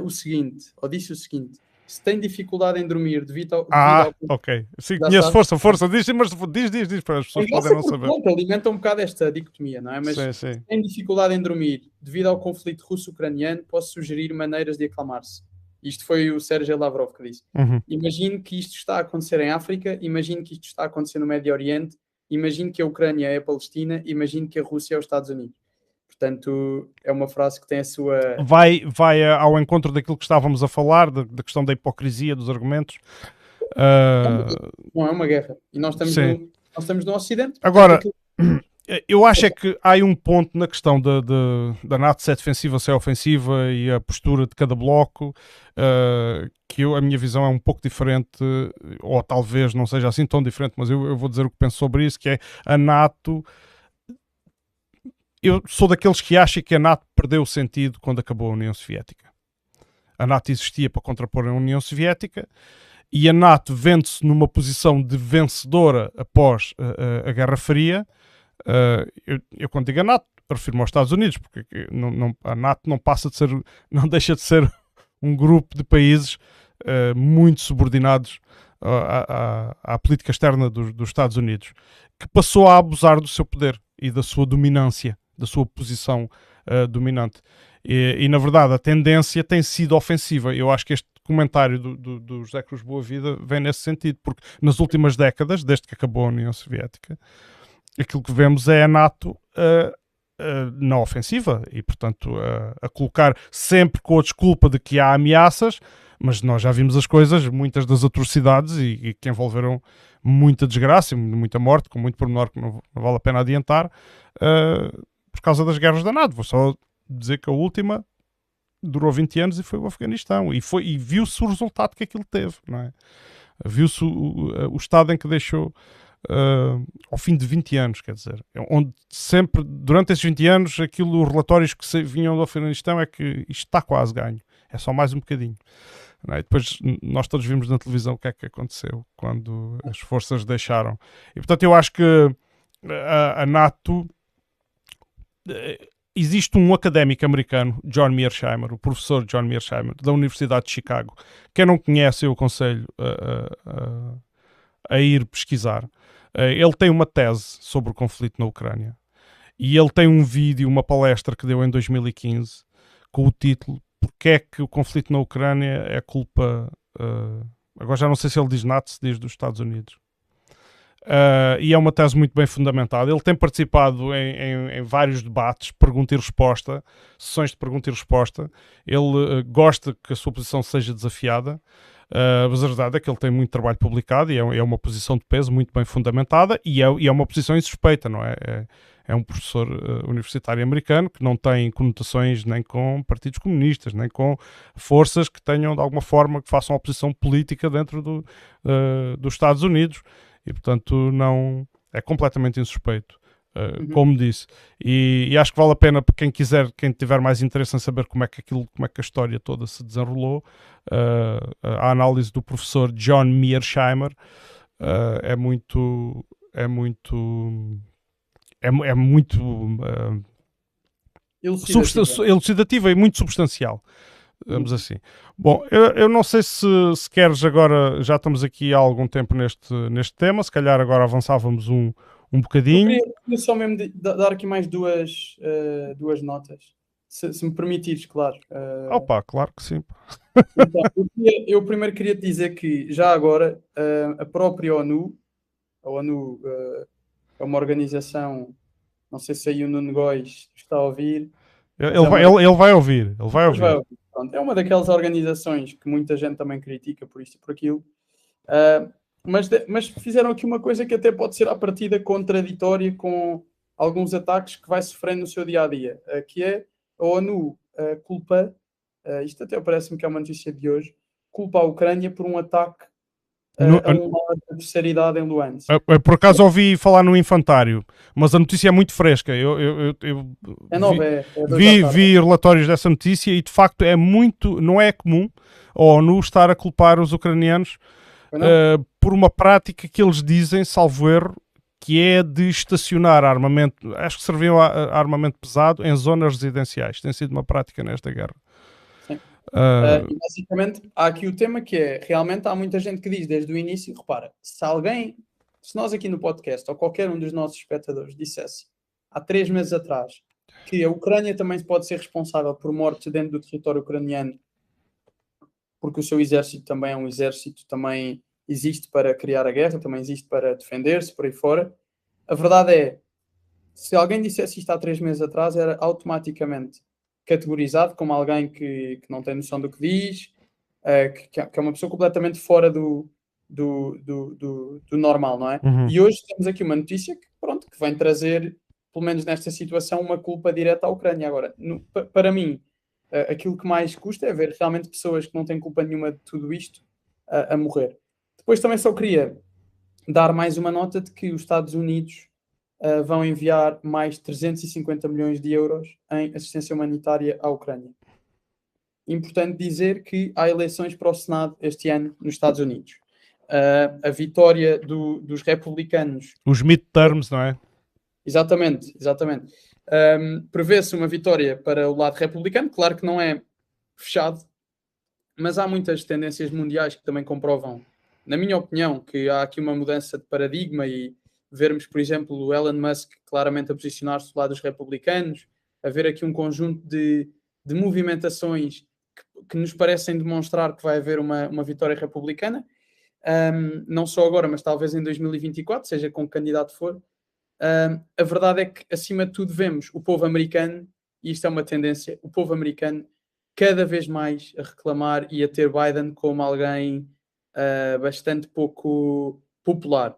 o seguinte, ou disse o seguinte: se tem dificuldade em dormir devido ao. Ok. Sim, Já conheço, sabes? força. Diz, mas diz, para as É pessoas poderem engraçado não porque saber. pronto, alimenta um bocado esta dicotomia, não é? Mas Sim, se sim. tem dificuldade em dormir devido ao conflito russo-ucraniano, posso sugerir maneiras de acalmar-se. Isto foi o Sergei Lavrov que disse. Uhum. Imagine que isto está a acontecer em África, imagine que isto está a acontecer no Médio Oriente, imagine que a Ucrânia é a Palestina, imagine que a Rússia é os Estados Unidos. Portanto, é uma frase que tem a sua. Vai ao encontro daquilo que estávamos a falar, da questão da hipocrisia dos argumentos. Não é uma guerra. E Sim. nós estamos no Ocidente, portanto, Agora, aquilo. eu acho é que há um ponto na questão da NATO ser defensiva, ser ofensiva e a postura de cada bloco, que a minha visão é um pouco diferente, ou talvez não seja assim tão diferente, mas eu vou dizer o que penso sobre isso, que é a NATO. Eu sou daqueles que acham que a NATO perdeu o sentido quando acabou a União Soviética. A NATO existia para contrapor a União Soviética e a NATO vende-se numa posição de vencedora após a Guerra Fria. Eu quando digo a NATO, refiro-me aos Estados Unidos, porque a NATO não deixa de ser um grupo de países muito subordinados à política externa dos Estados Unidos, que passou a abusar do seu poder e da sua dominância, da sua posição dominante. E, na verdade, a tendência tem sido ofensiva. Eu acho que este comentário do José Cruz Boa Vida vem nesse sentido, porque nas últimas décadas, desde que acabou a União Soviética, aquilo que vemos é a NATO na ofensiva e, portanto, a colocar sempre com a desculpa de que há ameaças, mas nós já vimos as coisas, muitas das atrocidades e que envolveram muita desgraça e muita morte, com muito pormenor que não vale a pena adiantar, por causa das guerras da NATO. Vou só dizer que a última durou 20 anos e foi o Afeganistão. E viu-se o resultado que aquilo teve, não é? Viu-se o estado em que deixou ao fim de 20 anos, quer dizer, onde sempre, durante esses 20 anos, os relatórios que vinham do Afeganistão é que isto está quase ganho, é só mais um bocadinho. Não é? E depois nós todos vimos na televisão o que é que aconteceu quando as forças deixaram. E portanto eu acho que a NATO... Existe um académico americano, John Mearsheimer, o professor John Mearsheimer, da Universidade de Chicago. Quem não conhece, eu aconselho a ir pesquisar. Ele tem uma tese sobre o conflito na Ucrânia. E ele tem um vídeo, uma palestra que deu em 2015, com o título Porque é que o conflito na Ucrânia é culpa... agora já não sei se ele diz NATO, se diz dos Estados Unidos. E é uma tese muito bem fundamentada. Ele tem participado em vários debates, pergunta e resposta, sessões de pergunta e resposta. Ele gosta que a sua posição seja desafiada, mas a verdade é que ele tem muito trabalho publicado e é uma posição de peso muito bem fundamentada e é uma posição insuspeita, não é? É um professor universitário americano que não tem conotações nem com partidos comunistas, nem com forças que tenham, de alguma forma, que façam oposição política dentro dos Estados Unidos. E, portanto, não é completamente insuspeito, como disse. E acho que vale a pena para quem tiver mais interesse em saber como é que a história toda se desenrolou, a análise do professor John Mearsheimer é muito elucidativa e muito substancial. Vamos assim. Bom, eu não sei se queres agora, já estamos aqui há algum tempo neste tema, se calhar agora avançávamos um bocadinho. Eu queria só mesmo dar aqui mais duas notas, se me permitires, claro. Opa, claro que sim. Então, eu primeiro queria te dizer que já agora a própria ONU, a ONU é uma organização, não sei se aí o Nuno Góis está a ouvir. Ele vai ouvir, ele vai ouvir. Pronto, é uma daquelas organizações que muita gente também critica por isto e por aquilo, mas fizeram aqui uma coisa que até pode ser à partida contraditória com alguns ataques que vai sofrendo no seu dia-a-dia, que é a ONU culpa, isto até parece-me que é uma notícia de hoje, culpa a Ucrânia por um ataque a um lar de terceira idade em Luhansk. Por acaso ouvi falar no infantário, mas a notícia é muito fresca. Eu É nova, é 2 da tarde. vi relatórios dessa notícia e de facto não é comum a ONU estar a culpar os ucranianos por uma prática que eles dizem, salvo erro, que é de estacionar armamento, acho que serviam a armamento pesado em zonas residenciais. Tem sido uma prática nesta guerra. Sim. E basicamente há aqui o tema que é, realmente há muita gente que diz desde o início, repara, se nós aqui no podcast ou qualquer um dos nossos espectadores dissesse há 3 meses atrás que a Ucrânia também pode ser responsável por mortes dentro do território ucraniano, porque o seu exército também é um exército, também existe para criar a guerra, também existe para defender-se, por aí fora. A verdade é, se alguém dissesse isto há 3 meses atrás, era automaticamente categorizado como alguém que não tem noção do que diz, que é uma pessoa completamente fora do normal, não é? Uhum. E hoje temos aqui uma notícia que vem trazer, pelo menos nesta situação, uma culpa direta à Ucrânia. Agora, para mim, aquilo que mais custa é ver realmente pessoas que não têm culpa nenhuma de tudo isto a morrer. Depois também só queria dar mais uma nota de que os Estados Unidos vão enviar mais 350 milhões de euros em assistência humanitária à Ucrânia. Importante dizer que há eleições para o Senado este ano nos Estados Unidos. A vitória dos republicanos... Os midterms, não é? Exatamente. Prevê-se uma vitória para o lado republicano, claro que não é fechado, mas há muitas tendências mundiais que também comprovam, na minha opinião, que há aqui uma mudança de paradigma e vermos, por exemplo, o Elon Musk claramente a posicionar-se do lado dos republicanos, a ver aqui um conjunto de movimentações que nos parecem demonstrar que vai haver uma vitória republicana, não só agora, mas talvez em 2024, seja com que candidato for. A verdade é que, acima de tudo, vemos o povo americano, e isto é uma tendência, o povo americano cada vez mais a reclamar e a ter Biden como alguém bastante pouco popular.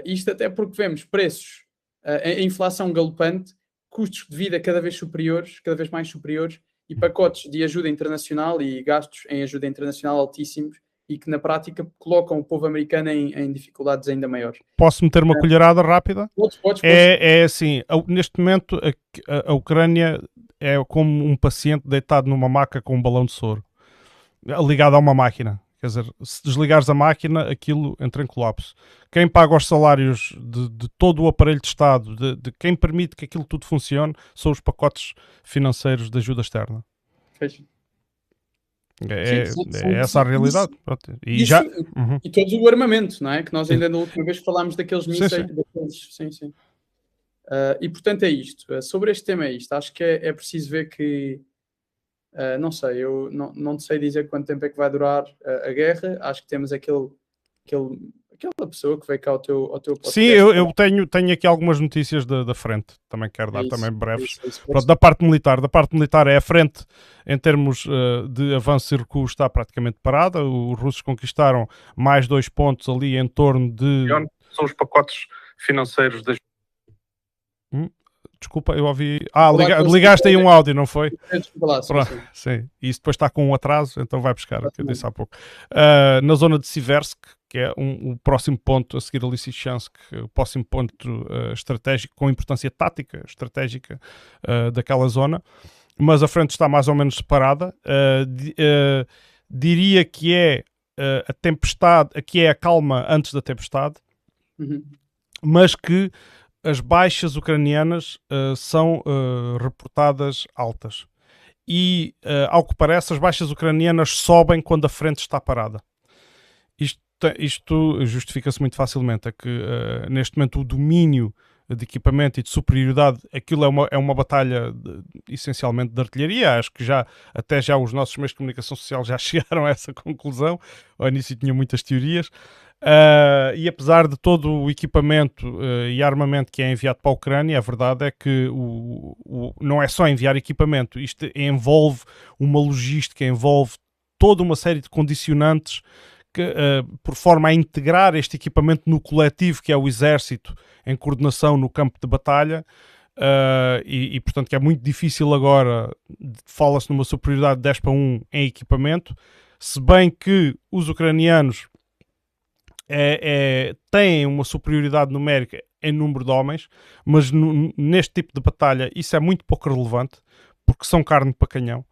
Isto até porque vemos preços, a inflação galopante, custos de vida cada vez mais superiores, e pacotes de ajuda internacional e gastos em ajuda internacional altíssimos, e que na prática colocam o povo americano em dificuldades ainda maiores. Posso meter uma colherada rápida? Podes. É assim, neste momento a Ucrânia é como um paciente deitado numa maca com um balão de soro, ligado a uma máquina. Quer dizer, se desligares a máquina, aquilo entra em colapso. Quem paga os salários de todo o aparelho de Estado, de quem permite que aquilo tudo funcione, são os pacotes financeiros de ajuda externa. Fecho. É essa a realidade. E todo o armamento, não é? Que nós ainda na última vez falámos daqueles mísseis. Sim. E portanto é isto. Sobre este tema é isto. Acho que é preciso ver que não sei, eu não sei dizer quanto tempo é que vai durar a guerra. Acho que temos aquela pessoa que veio cá ao teu podcast. Sim, eu tenho aqui algumas notícias da frente, também quero dar também breves. Pronto, da parte militar é a frente em termos de avanço e recuo, está praticamente parada. Os russos conquistaram mais 2 pontos ali em torno de... São os pacotes financeiros das... Desculpa, eu ouvi... ligaste aí um áudio, não foi? Desculpa lá, sim. E isso depois está com um atraso, então vai buscar o que eu disse há pouco. Na zona de Siversk, que é o próximo ponto a seguir a Lysychansk, o próximo ponto estratégico, com importância tática, estratégica daquela zona, mas a frente está mais ou menos separada. Diria que é a tempestade, aqui é a calma antes da tempestade, mas que as baixas ucranianas são reportadas altas. E, ao que parece, as baixas ucranianas sobem quando a frente está parada. Isto justifica-se muito facilmente. É que, neste momento, o domínio de equipamento e de superioridade, aquilo é uma batalha essencialmente de artilharia. Acho que até já os nossos meios de comunicação social já chegaram a essa conclusão. Ao início tinham muitas teorias. E apesar de todo o equipamento e armamento que é enviado para a Ucrânia, a verdade é que não é só enviar equipamento, isto envolve uma logística, envolve toda uma série de condicionantes que, por forma a integrar este equipamento no coletivo que é o exército em coordenação no campo de batalha. E portanto que é muito difícil agora, fala-se numa superioridade de 10-1 em equipamento, se bem que os ucranianos têm uma superioridade numérica em número de homens, mas neste tipo de batalha isso é muito pouco relevante, porque são carne para canhão.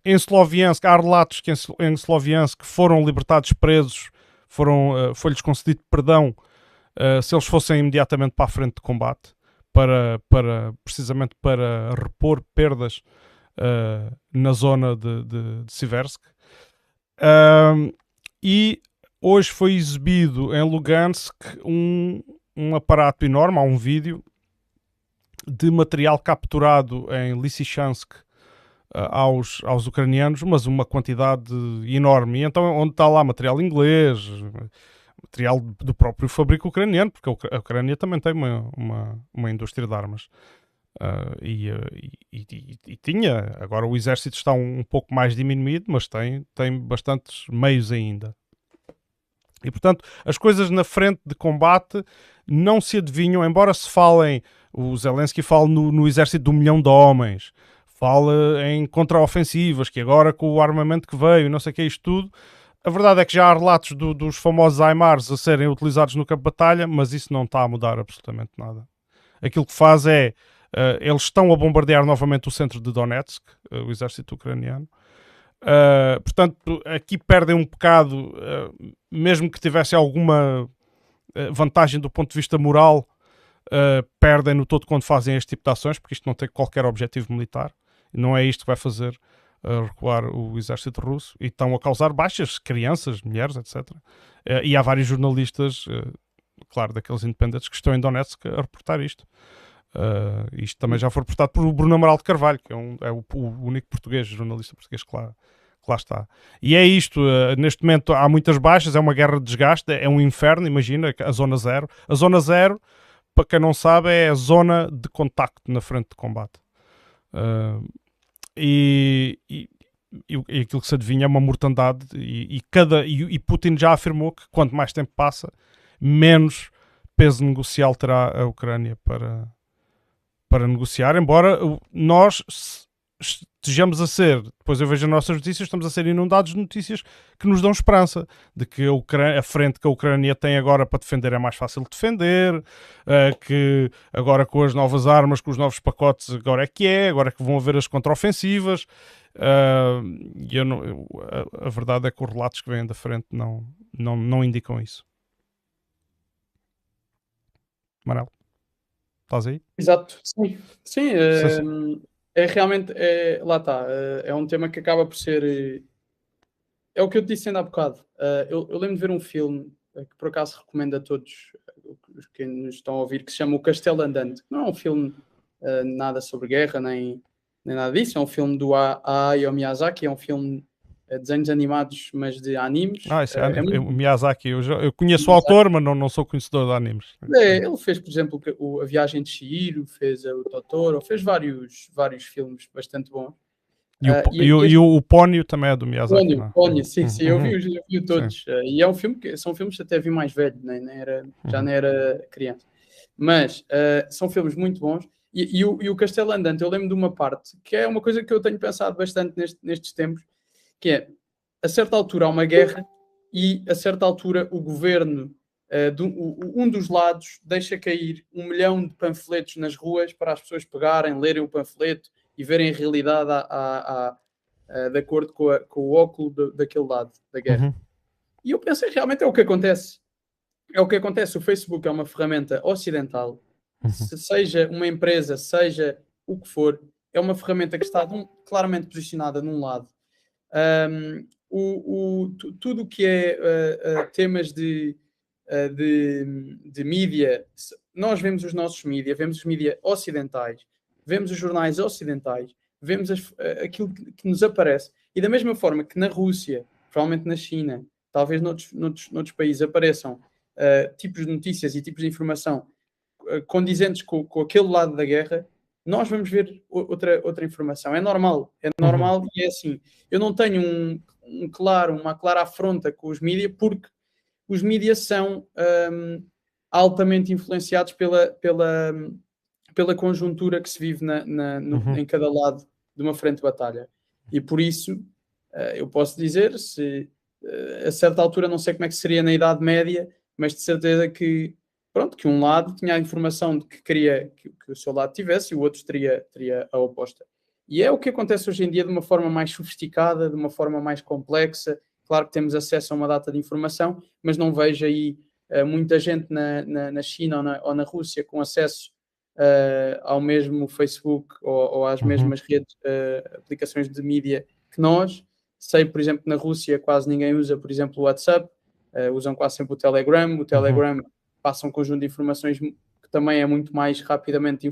Em Sloviansk, há relatos que em Sloviansk foram libertados presos, foi-lhes concedido perdão se eles fossem imediatamente para a frente de combate, precisamente para repor perdas na zona de Siversk. E hoje foi exibido em Lugansk um aparato enorme, há um vídeo de material capturado em Lysychansk aos ucranianos, mas uma quantidade enorme. E então, onde está lá material inglês, material do próprio fabrico ucraniano, porque a Ucrânia também tem uma indústria de armas. E tinha, agora o exército está um pouco mais diminuído, mas tem bastantes meios ainda. E portanto, as coisas na frente de combate não se adivinham, embora se falem, o Zelensky fala no exército de 1 milhão de homens, fala em contraofensivas, que agora com o armamento que veio, não sei o que, isto tudo. A verdade é que já há relatos dos famosos HIMARS a serem utilizados no campo de batalha, mas isso não está a mudar absolutamente nada. Aquilo que faz é, eles estão a bombardear novamente o centro de Donetsk, o exército ucraniano. Portanto, aqui perdem um bocado, mesmo que tivesse alguma vantagem do ponto de vista moral, perdem no todo quando fazem este tipo de ações, porque isto não tem qualquer objetivo militar. Não é isto que vai fazer recuar o exército russo, e estão a causar baixas, crianças, mulheres, etc. E há vários jornalistas, claro, daqueles independentes que estão em Donetsk a reportar isto. Isto também já foi reportado por Bruno Amaral de Carvalho, que é o único português, jornalista português que lá está. E é isto, neste momento há muitas baixas, é uma guerra de desgaste, é um inferno, imagina, a zona zero. A zona zero, para quem não sabe, é a zona de contacto na frente de combate. E aquilo que se adivinha é uma mortandade, e Putin já afirmou que quanto mais tempo passa, menos peso negocial terá a Ucrânia para negociar, embora nós estejamos a ser, depois eu vejo as nossas notícias, estamos a ser inundados de notícias que nos dão esperança, de que a frente que a Ucrânia tem agora para defender é mais fácil de defender, que agora com as novas armas, com os novos pacotes, agora é que vão haver as contraofensivas. A verdade é que os relatos que vêm da frente não indicam isso. Manel, estás aí? Exato, sim. Sim, é realmente, lá está, é um tema que acaba por ser, é o que eu te disse ainda há bocado. Eu lembro de ver um filme que por acaso recomendo a todos os que nos estão a ouvir, que se chama O Castelo Andante. Não é um filme nada sobre guerra, nem nada disso, é um filme do Hayao Miyazaki, é um filme de desenhos animados, mas de animes. Isso é o Miyazaki. Eu conheço o autor, mas não sou conhecedor de animes. Ele fez, por exemplo, A Viagem de Chihiro, fez o Totoro, fez vários filmes bastante bons. E o Pónio também é do Miyazaki. Pónio, sim, eu vi todos. E é um filme são filmes que até vi mais velho, já não era criança. Mas são filmes muito bons. E o Castelo Andante, eu lembro de uma parte que é uma coisa que eu tenho pensado bastante nestes tempos, que é, a certa altura há uma guerra e a certa altura o governo, um dos lados, deixa cair 1 milhão de panfletos nas ruas para as pessoas pegarem, lerem o panfleto e verem a realidade de acordo com o óculo daquele lado da guerra. E eu pensei, realmente é o que acontece. É o que acontece. O Facebook é uma ferramenta ocidental. Seja uma empresa, seja o que for, é uma ferramenta que está claramente posicionada num lado. Tudo o que é temas de mídia, nós vemos os nossos mídia, vemos os mídia ocidentais, vemos os jornais ocidentais, vemos aquilo que nos aparece. E da mesma forma que na Rússia, provavelmente na China, talvez noutros países apareçam tipos de notícias e tipos de informação condizentes com aquele lado da guerra, nós vamos ver outra informação. É normal e é assim. Eu não tenho uma clara afronta com os mídias, porque os mídias são altamente influenciados pela conjuntura que se vive em cada lado de uma frente de batalha. E por isso, eu posso dizer, se a certa altura, não sei como é que seria na Idade Média, mas de certeza que, pronto, que um lado tinha a informação de que queria que o seu lado tivesse e o outro teria a oposta. E é o que acontece hoje em dia de uma forma mais sofisticada, de uma forma mais complexa. Claro que temos acesso a uma data de informação, mas não vejo aí muita gente na China ou na Rússia com acesso ao mesmo Facebook ou às mesmas redes, aplicações de mídia que nós. Sei, por exemplo, que na Rússia quase ninguém usa, por exemplo, o WhatsApp, usam quase sempre o Telegram. O Telegram passa um conjunto de informações que também é muito mais rapidamente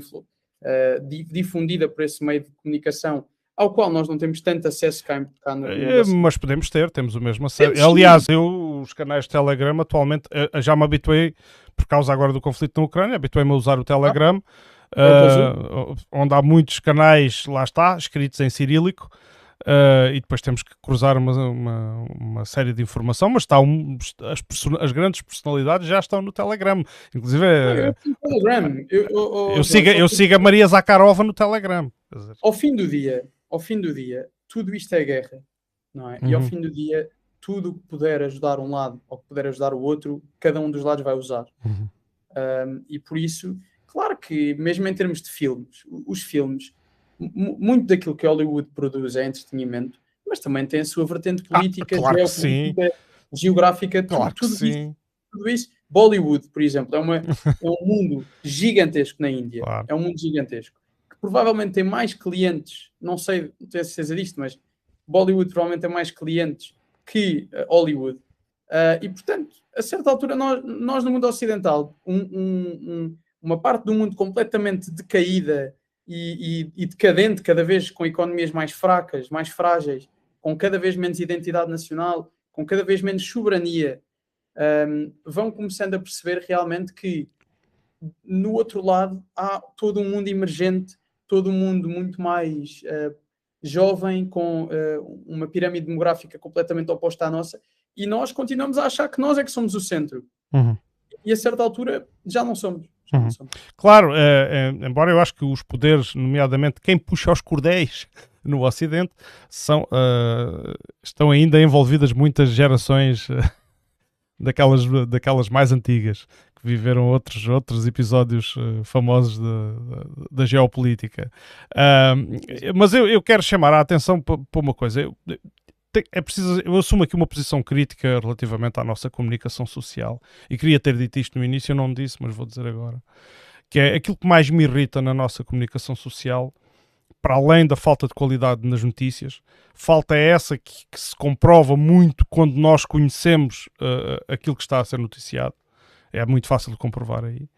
difundida por esse meio de comunicação, ao qual nós não temos tanto acesso cá no mas podemos temos o mesmo acesso. Aliás, os canais de Telegram atualmente, já me habituei, por causa agora do conflito na Ucrânia, habituei-me a usar o Telegram, onde há muitos canais, lá está, escritos em cirílico, e depois temos que cruzar uma série de informação, mas as grandes personalidades já estão no Telegram. Inclusive, eu sigo a Maria Zakharova no Telegram. Ao fim do dia, tudo isto é guerra, não é? E ao fim do dia, tudo o que puder ajudar um lado ou que puder ajudar o outro, cada um dos lados vai usar. E por isso, claro que mesmo em termos de filmes, os filmes, muito daquilo que Hollywood produz é entretenimento, mas também tem a sua vertente política, claro geopolítica, geográfica, claro tudo isso. Bollywood, por exemplo, é um mundo gigantesco na Índia. Claro. É um mundo gigantesco. Que provavelmente tem mais clientes, não tenho certeza disto, mas Bollywood provavelmente tem mais clientes que Hollywood. E, portanto, a certa altura, nós no mundo ocidental, uma parte do mundo completamente decaída e decadente, cada vez com economias mais fracas, mais frágeis, com cada vez menos identidade nacional, com cada vez menos soberania, vão começando a perceber realmente que no outro lado há todo um mundo emergente, todo um mundo muito mais jovem, com uma pirâmide demográfica completamente oposta à nossa, e nós continuamos a achar que nós é que somos o centro. E a certa altura já não somos. Claro, embora eu acho que os poderes, nomeadamente quem puxa os cordéis no Ocidente, estão ainda envolvidas muitas gerações daquelas mais antigas, que viveram outros episódios famosos da geopolítica. Mas eu quero chamar a atenção para uma coisa. Eu assumo aqui uma posição crítica relativamente à nossa comunicação social, e queria ter dito isto no início, eu não disse, mas vou dizer agora, que é aquilo que mais me irrita na nossa comunicação social, para além da falta de qualidade nas notícias, falta essa que se comprova muito quando nós conhecemos aquilo que está a ser noticiado. É muito fácil de comprovar aí.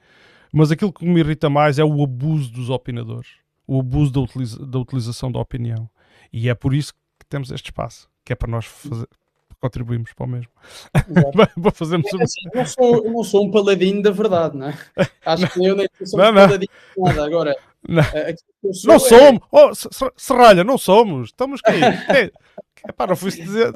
Mas aquilo que me irrita mais é o abuso dos opinadores, o abuso da utilização da opinião. E é por isso que temos este espaço, que é para nós contribuirmos para o mesmo. Para fazermos eu não sou um paladino da verdade, não é? Acho que eu nem sou um paladino de nada. Agora, não somos! Serralha, não somos! Estamos aqui! Não fui-se dizer.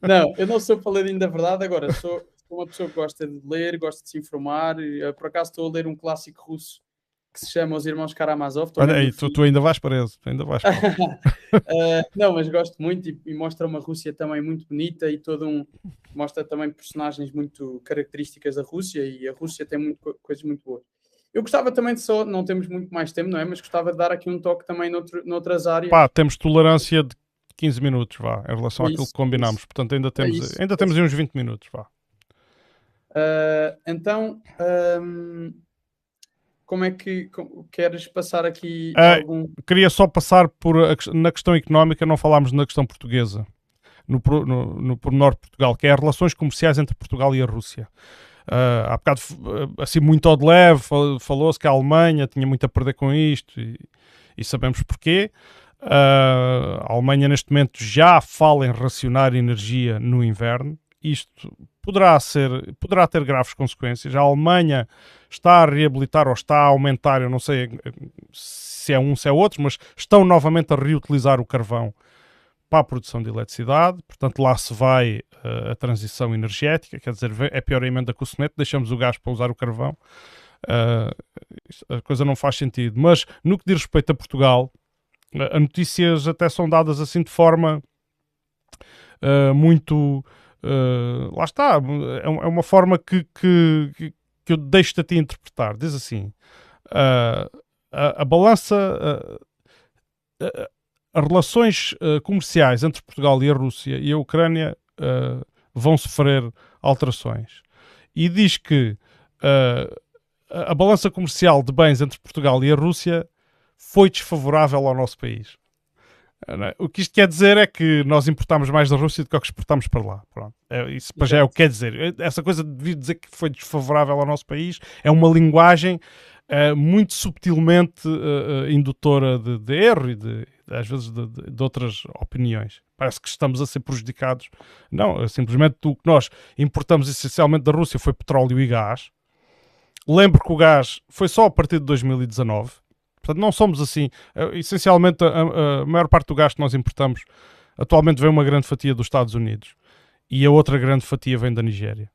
Não, eu não sou paladino da verdade. Agora, sou uma pessoa que gosta de ler, gosta de se informar. Por acaso estou a ler um clássico russo que se chama Os Irmãos Karamazov. Olha aí, tu ainda vais preso. Não, mas gosto muito e mostra uma Rússia também muito bonita e mostra também personagens muito características da Rússia, e a Rússia tem coisas muito boas. Eu gostava também não temos muito mais tempo, não é? Mas gostava de dar aqui um toque também noutras áreas. Temos tolerância de 15 minutos, em relação àquilo que combinámos. Portanto, ainda temos uns 20 minutos, Então, como é que queres passar aqui algum... Queria só passar na questão económica, não falámos na questão portuguesa, no pormenor de Portugal, que é as relações comerciais entre Portugal e a Rússia. Há bocado, assim, muito ao de leve, falou-se que a Alemanha tinha muito a perder com isto, e sabemos porquê. A Alemanha, neste momento, já fala em racionar energia no inverno. Isto poderá ter graves consequências. A Alemanha está a reabilitar ou está a aumentar, eu não sei se é um, se é outro, mas estão novamente a reutilizar o carvão para a produção de eletricidade. Portanto, lá se vai a transição energética, quer dizer, é pior a emenda com o soneto, deixamos o gás para usar o carvão. A coisa não faz sentido. Mas, no que diz respeito a Portugal, as notícias até são dadas assim de forma muito... lá está, é uma forma que eu deixo-te a ti interpretar. Diz assim, a balança... as relações comerciais entre Portugal e a Rússia e a Ucrânia vão sofrer alterações. E diz que a balança comercial de bens entre Portugal e a Rússia foi desfavorável ao nosso país. O que isto quer dizer é que nós importamos mais da Rússia do que o que exportamos para lá. Pronto. Isso já é o que quer dizer. Essa coisa de dizer que foi desfavorável ao nosso país é uma linguagem muito subtilmente indutora de erro e às vezes de outras opiniões. Parece que estamos a ser prejudicados. Não, simplesmente o que nós importamos essencialmente da Rússia foi petróleo e gás. Lembro que o gás foi só a partir de 2019. Portanto, não somos assim. Essencialmente, a maior parte do gás que nós importamos atualmente vem uma grande fatia dos Estados Unidos e a outra grande fatia vem da Nigéria.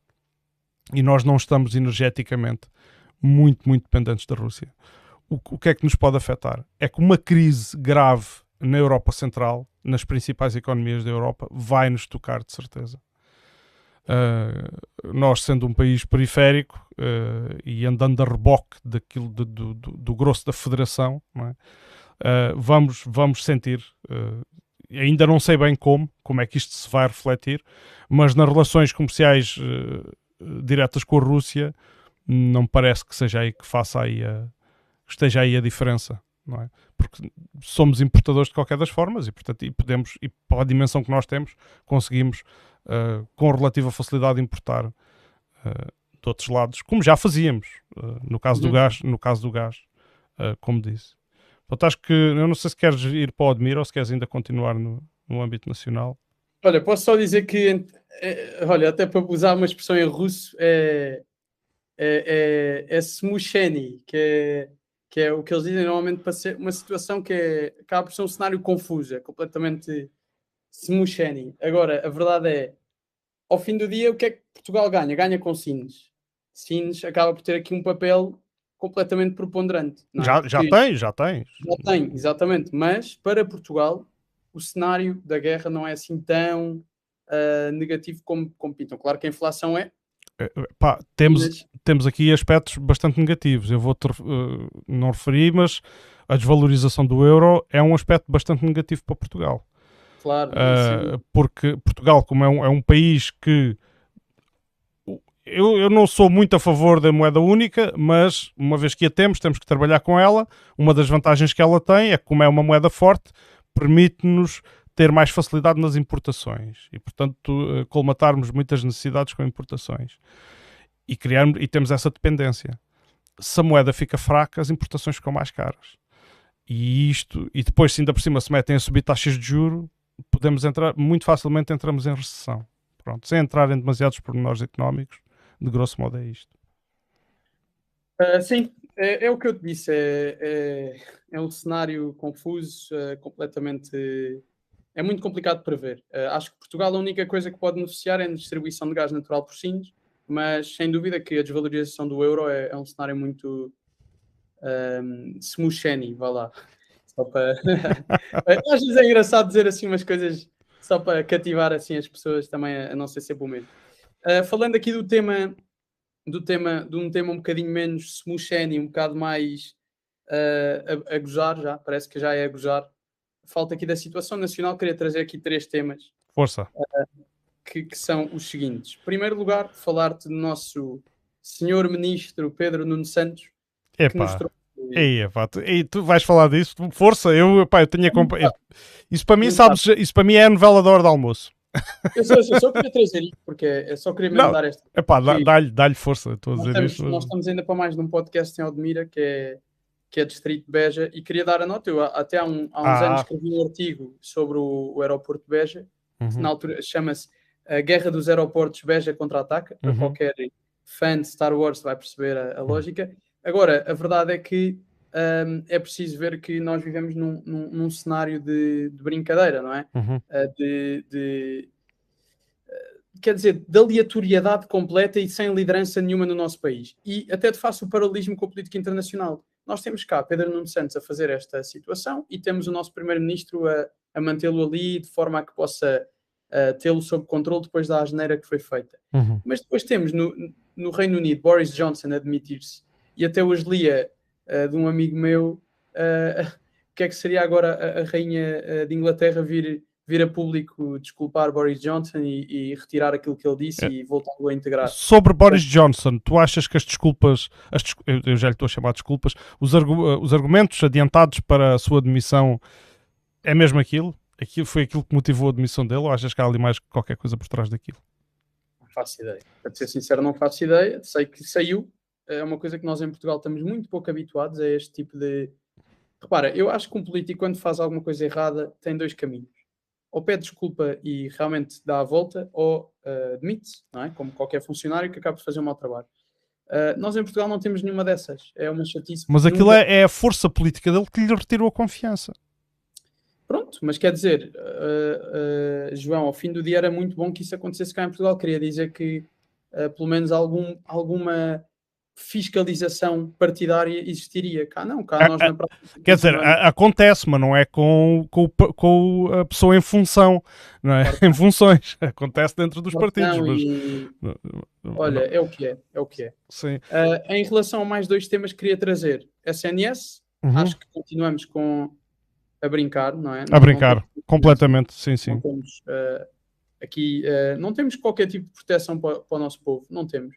E nós não estamos energeticamente muito, muito dependentes da Rússia. O que é que nos pode afetar? É que uma crise grave na Europa Central, nas principais economias da Europa, vai nos tocar de certeza. Nós, sendo um país periférico e andando a reboque daquilo do grosso da federação, não é? Vamos sentir, ainda não sei bem como é que isto se vai refletir, mas nas relações comerciais diretas com a Rússia, não me parece que seja aí que esteja aí a diferença, não é? Porque somos importadores de qualquer das formas e, portanto, podemos, e para a dimensão que nós temos, conseguimos com relativa facilidade importar de outros lados, como já fazíamos no caso do gás, como disse. Portanto, acho que eu não sei se queres ir para o Odmir ou se queres ainda continuar no âmbito nacional. Olha, posso só dizer que, olha, até para usar uma expressão em russo, é smusheni, que é o que eles dizem normalmente para ser uma situação que acaba por ser um cenário confuso, é completamente smusheni. Agora, a verdade é, ao fim do dia, o que é que Portugal ganha? Ganha com Sines. Sines acaba por ter aqui um papel completamente preponderante. Não é? Já tem, exatamente. Mas, para Portugal, o cenário da guerra não é assim tão negativo como pintam. Claro que a inflação é. Temos aqui aspectos bastante negativos. Eu vou não referir, mas a desvalorização do euro é um aspecto bastante negativo para Portugal. Claro. Porque Portugal, como é um país que... Eu não sou muito a favor da moeda única, mas uma vez que a temos que trabalhar com ela. Uma das vantagens que ela tem é que, como é uma moeda forte, permite-nos ter mais facilidade nas importações e, portanto, colmatarmos muitas necessidades com importações e temos essa dependência. Se a moeda fica fraca, as importações ficam mais caras e depois, se ainda por cima se metem a subir taxas de juros, muito facilmente entramos em recessão. Pronto, sem entrar em demasiados pormenores económicos, de grosso modo é isto. Sim, é o que eu te disse, é um cenário confuso, completamente... É muito complicado de prever. Acho que Portugal a única coisa que pode beneficiar é a distribuição de gás natural por Sines, mas sem dúvida que a desvalorização do euro é um cenário muito smusheni, vá lá. Só para... Às vezes é engraçado dizer assim umas coisas só para cativar assim as pessoas também a não ser sempre o mesmo. Falando aqui de um tema um bocadinho menos smusheni, um bocado mais a gozar já, parece que já é a gozar. Falta aqui da situação nacional, queria trazer aqui 3 temas. Força. Que são os seguintes. Em primeiro lugar, falar-te do nosso senhor ministro Pedro Nuno Santos, que nos trouxe... E tu vais falar disso? Força, eu tenho a isso para mim, sabes, isso para mim é a novela da hora de almoço. Eu só queria trazer isto, porque eu só queria mesmo dar esta... Dá-lhe força, estou a dizer isto. Nós estamos ainda para mais num podcast em Odmira, que é Distrito de Beja, e queria dar a nota. Eu até há uns anos escrevi um artigo sobre o aeroporto de Beja, que na altura chama-se A Guerra dos Aeroportos Beja Contra-Ataca. Para qualquer fã de Star Wars vai perceber a lógica. Agora, a verdade é que é preciso ver que nós vivemos num cenário de brincadeira, não é? Quer dizer, de aleatoriedade completa e sem liderança nenhuma no nosso país. E até te faço o paralelismo com a política internacional. Nós temos cá Pedro Nuno Santos a fazer esta situação e temos o nosso primeiro-ministro a mantê-lo ali de forma a que possa tê-lo sob controle depois da asneira que foi feita. Uhum. Mas depois temos no Reino Unido Boris Johnson a admitir-se, e até hoje lia de um amigo meu o que é que seria agora a rainha de Inglaterra vir a público desculpar Boris Johnson e retirar aquilo que ele disse e voltá-lo a integrar. Sobre Boris Johnson, tu achas que as desculpas, eu já lhe estou a chamar de desculpas, os argumentos adiantados para a sua demissão é mesmo aquilo? Foi aquilo que motivou a demissão dele, ou achas que há ali mais qualquer coisa por trás daquilo? Não faço ideia. Para ser sincero, não faço ideia. Sei que saiu. É uma coisa que nós em Portugal estamos muito pouco habituados a este tipo de... Repara, eu acho que um político, quando faz alguma coisa errada, tem dois caminhos. Ou pede desculpa e realmente dá a volta, ou demite-se, não é? Como qualquer funcionário que acaba de fazer um mau trabalho. Nós em Portugal não temos nenhuma dessas. É uma chatice. Mas aquilo é a força política dele que lhe retirou a confiança. Pronto, mas quer dizer, João, ao fim do dia era muito bom que isso acontecesse cá em Portugal. Queria dizer que pelo menos alguma fiscalização partidária existiria. Cá não, cá nós na prática... Quer dizer, acontece, mas não é com a pessoa em função, não é? Em funções. Acontece dentro dos partidos. Mas... Olha, é o que é, é o que é. Sim. Em relação a mais dois temas que queria trazer, SNS, acho que continuamos a brincar, não é? A brincar, completamente, sim. Não temos aqui, não temos qualquer tipo de proteção para o nosso povo, não temos.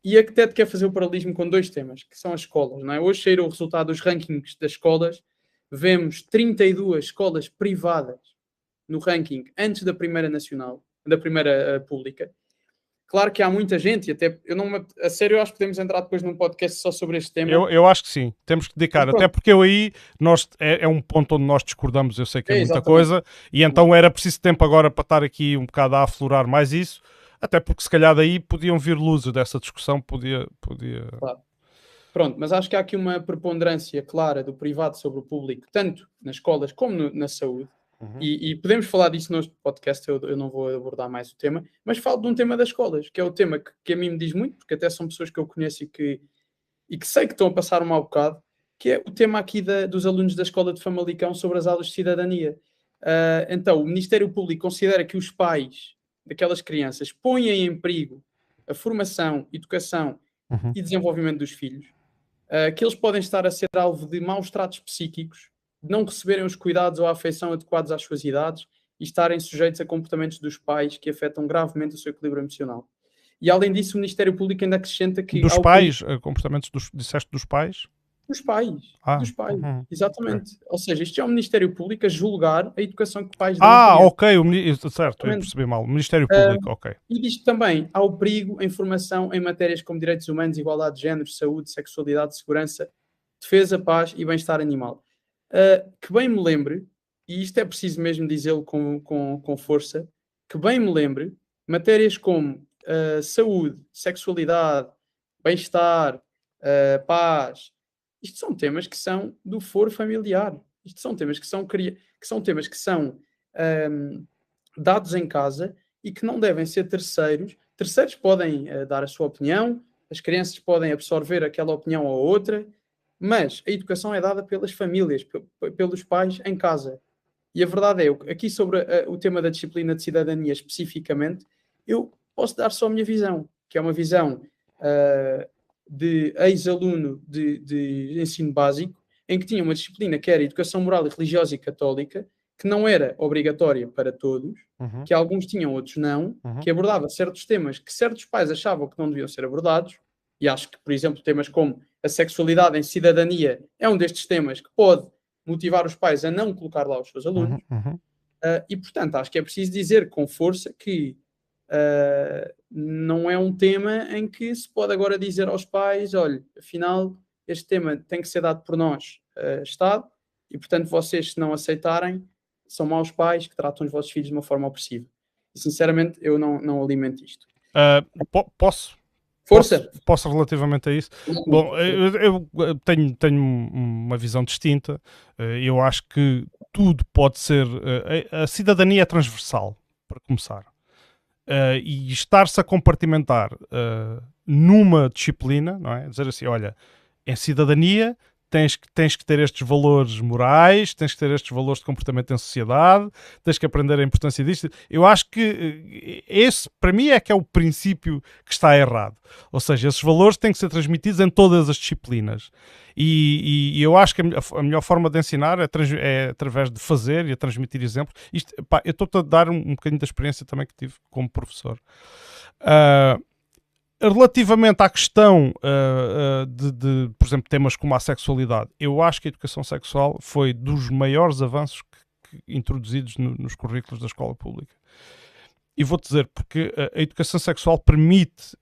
E a TED quer fazer o paralelismo com dois temas, que são as escolas, não é? Hoje saíram o resultado dos rankings das escolas, vemos 32 escolas privadas no ranking antes da primeira nacional, da primeira pública. Claro que há muita gente, e até a sério, eu acho que podemos entrar depois num podcast só sobre este tema. Eu acho que sim, temos que dedicar, até porque é um ponto onde nós discordamos, eu sei que é muita coisa, e então era preciso tempo agora para estar aqui um bocado a aflorar mais isso, até porque se calhar daí podiam vir luzes dessa discussão, podia... Claro. Pronto, mas acho que há aqui uma preponderância clara do privado sobre o público, tanto nas escolas como na saúde. E podemos falar disso no podcast, eu não vou abordar mais o tema, mas falo de um tema das escolas, que é o tema que a mim me diz muito, porque até são pessoas que eu conheço e que sei que estão a passar um mau bocado, que é o tema aqui dos alunos da Escola de Famalicão sobre as aulas de cidadania. Então, o Ministério Público considera que os pais daquelas crianças põem em perigo a formação, educação e desenvolvimento dos filhos, que eles podem estar a ser alvo de maus tratos psíquicos, não receberem os cuidados ou a afeição adequados às suas idades e estarem sujeitos a comportamentos dos pais que afetam gravemente o seu equilíbrio emocional. E além disso, o Ministério Público ainda acrescenta que... Dos pais? Comportamentos disseste dos pais? Dos pais. Exatamente. Ou seja, isto é o Ministério Público a julgar a educação que pais dão. Ok, certo, eu percebi mal. O Ministério Público, ok. E diz também, há o perigo em formação em matérias como direitos humanos, igualdade de género, saúde, sexualidade, segurança, defesa, paz e bem-estar animal. Que bem me lembre, e isto é preciso mesmo dizê-lo com força, que bem me lembre, matérias como saúde, sexualidade, bem-estar, paz, isto são temas que são do foro familiar. Isto são temas que são dados em casa e que não devem ser terceiros. Terceiros podem dar a sua opinião, as crianças podem absorver aquela opinião ou outra, mas a educação é dada pelas famílias, pelos pais em casa. E a verdade é, aqui sobre o tema da disciplina de cidadania especificamente, eu posso dar só a minha visão, que é uma visão de ex-aluno de ensino básico, em que tinha uma disciplina que era Educação Moral e Religiosa e Católica, que não era obrigatória para todos, que alguns tinham, outros não, que abordava certos temas que certos pais achavam que não deviam ser abordados, e acho que, por exemplo, temas como a sexualidade em cidadania é um destes temas que pode motivar os pais a não colocar lá os seus alunos. E, portanto, acho que é preciso dizer com força que não é um tema em que se pode agora dizer aos pais, olha, afinal, este tema tem que ser dado por nós, Estado, e, portanto, vocês, se não aceitarem, são maus pais que tratam os vossos filhos de uma forma opressiva. E, sinceramente, eu não alimento isto. Posso? Força! Posso relativamente a isso? Bom, eu tenho uma visão distinta. Eu acho que tudo pode ser... a cidadania é transversal, para começar. E estar-se a compartimentar numa disciplina, não é? Dizer assim, olha, em cidadania tens que ter estes valores morais, tens que ter estes valores de comportamento em sociedade, tens que aprender a importância disto. Eu acho que esse, para mim, é que é o princípio que está errado. Ou seja, esses valores têm que ser transmitidos em todas as disciplinas. E eu acho que a melhor forma de ensinar é através de fazer e a transmitir exemplos. Eu estou-te a dar um bocadinho da experiência também que tive como professor. Relativamente à questão de, por exemplo, temas como a sexualidade, eu acho que a educação sexual foi dos maiores avanços que introduzidos nos currículos da escola pública. E vou-te dizer, porque a educação sexual permite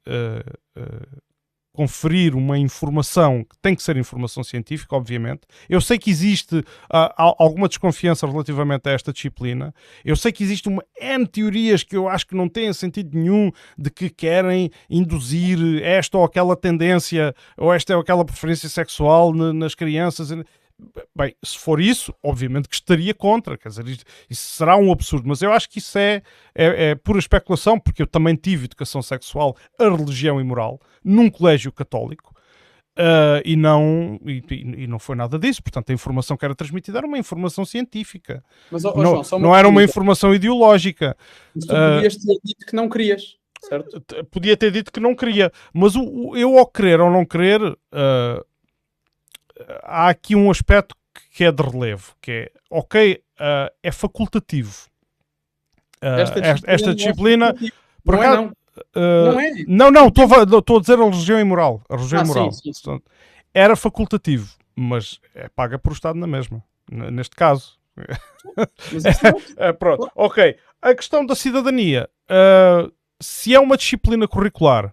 conferir uma informação que tem que ser informação científica, obviamente. Eu sei que existe alguma desconfiança relativamente a esta disciplina. Eu sei que existe uma N teorias que eu acho que não têm sentido nenhum de que querem induzir esta ou aquela tendência ou esta ou aquela preferência sexual nas crianças. Bem, se for isso, obviamente que estaria contra, quer dizer, isso será um absurdo, mas eu acho que isso é pura especulação, porque eu também tive educação sexual, a religião e moral, num colégio católico, e não foi nada disso. Portanto, a informação que era transmitida era uma informação científica, Mas, João, só não era uma informação ideológica. Mas tu podias ter dito que não querias, certo? Podia ter dito que não queria, mas eu ao querer ou não querer... há aqui um aspecto que é de relevo, que é, ok, é facultativo. Esta disciplina, por acaso, não, estou a dizer a religião e moral. A religião e moral. Sim. Portanto, era facultativo, mas é paga por Estado na mesma, neste caso. Pronto, ok. A questão da cidadania, se é uma disciplina curricular,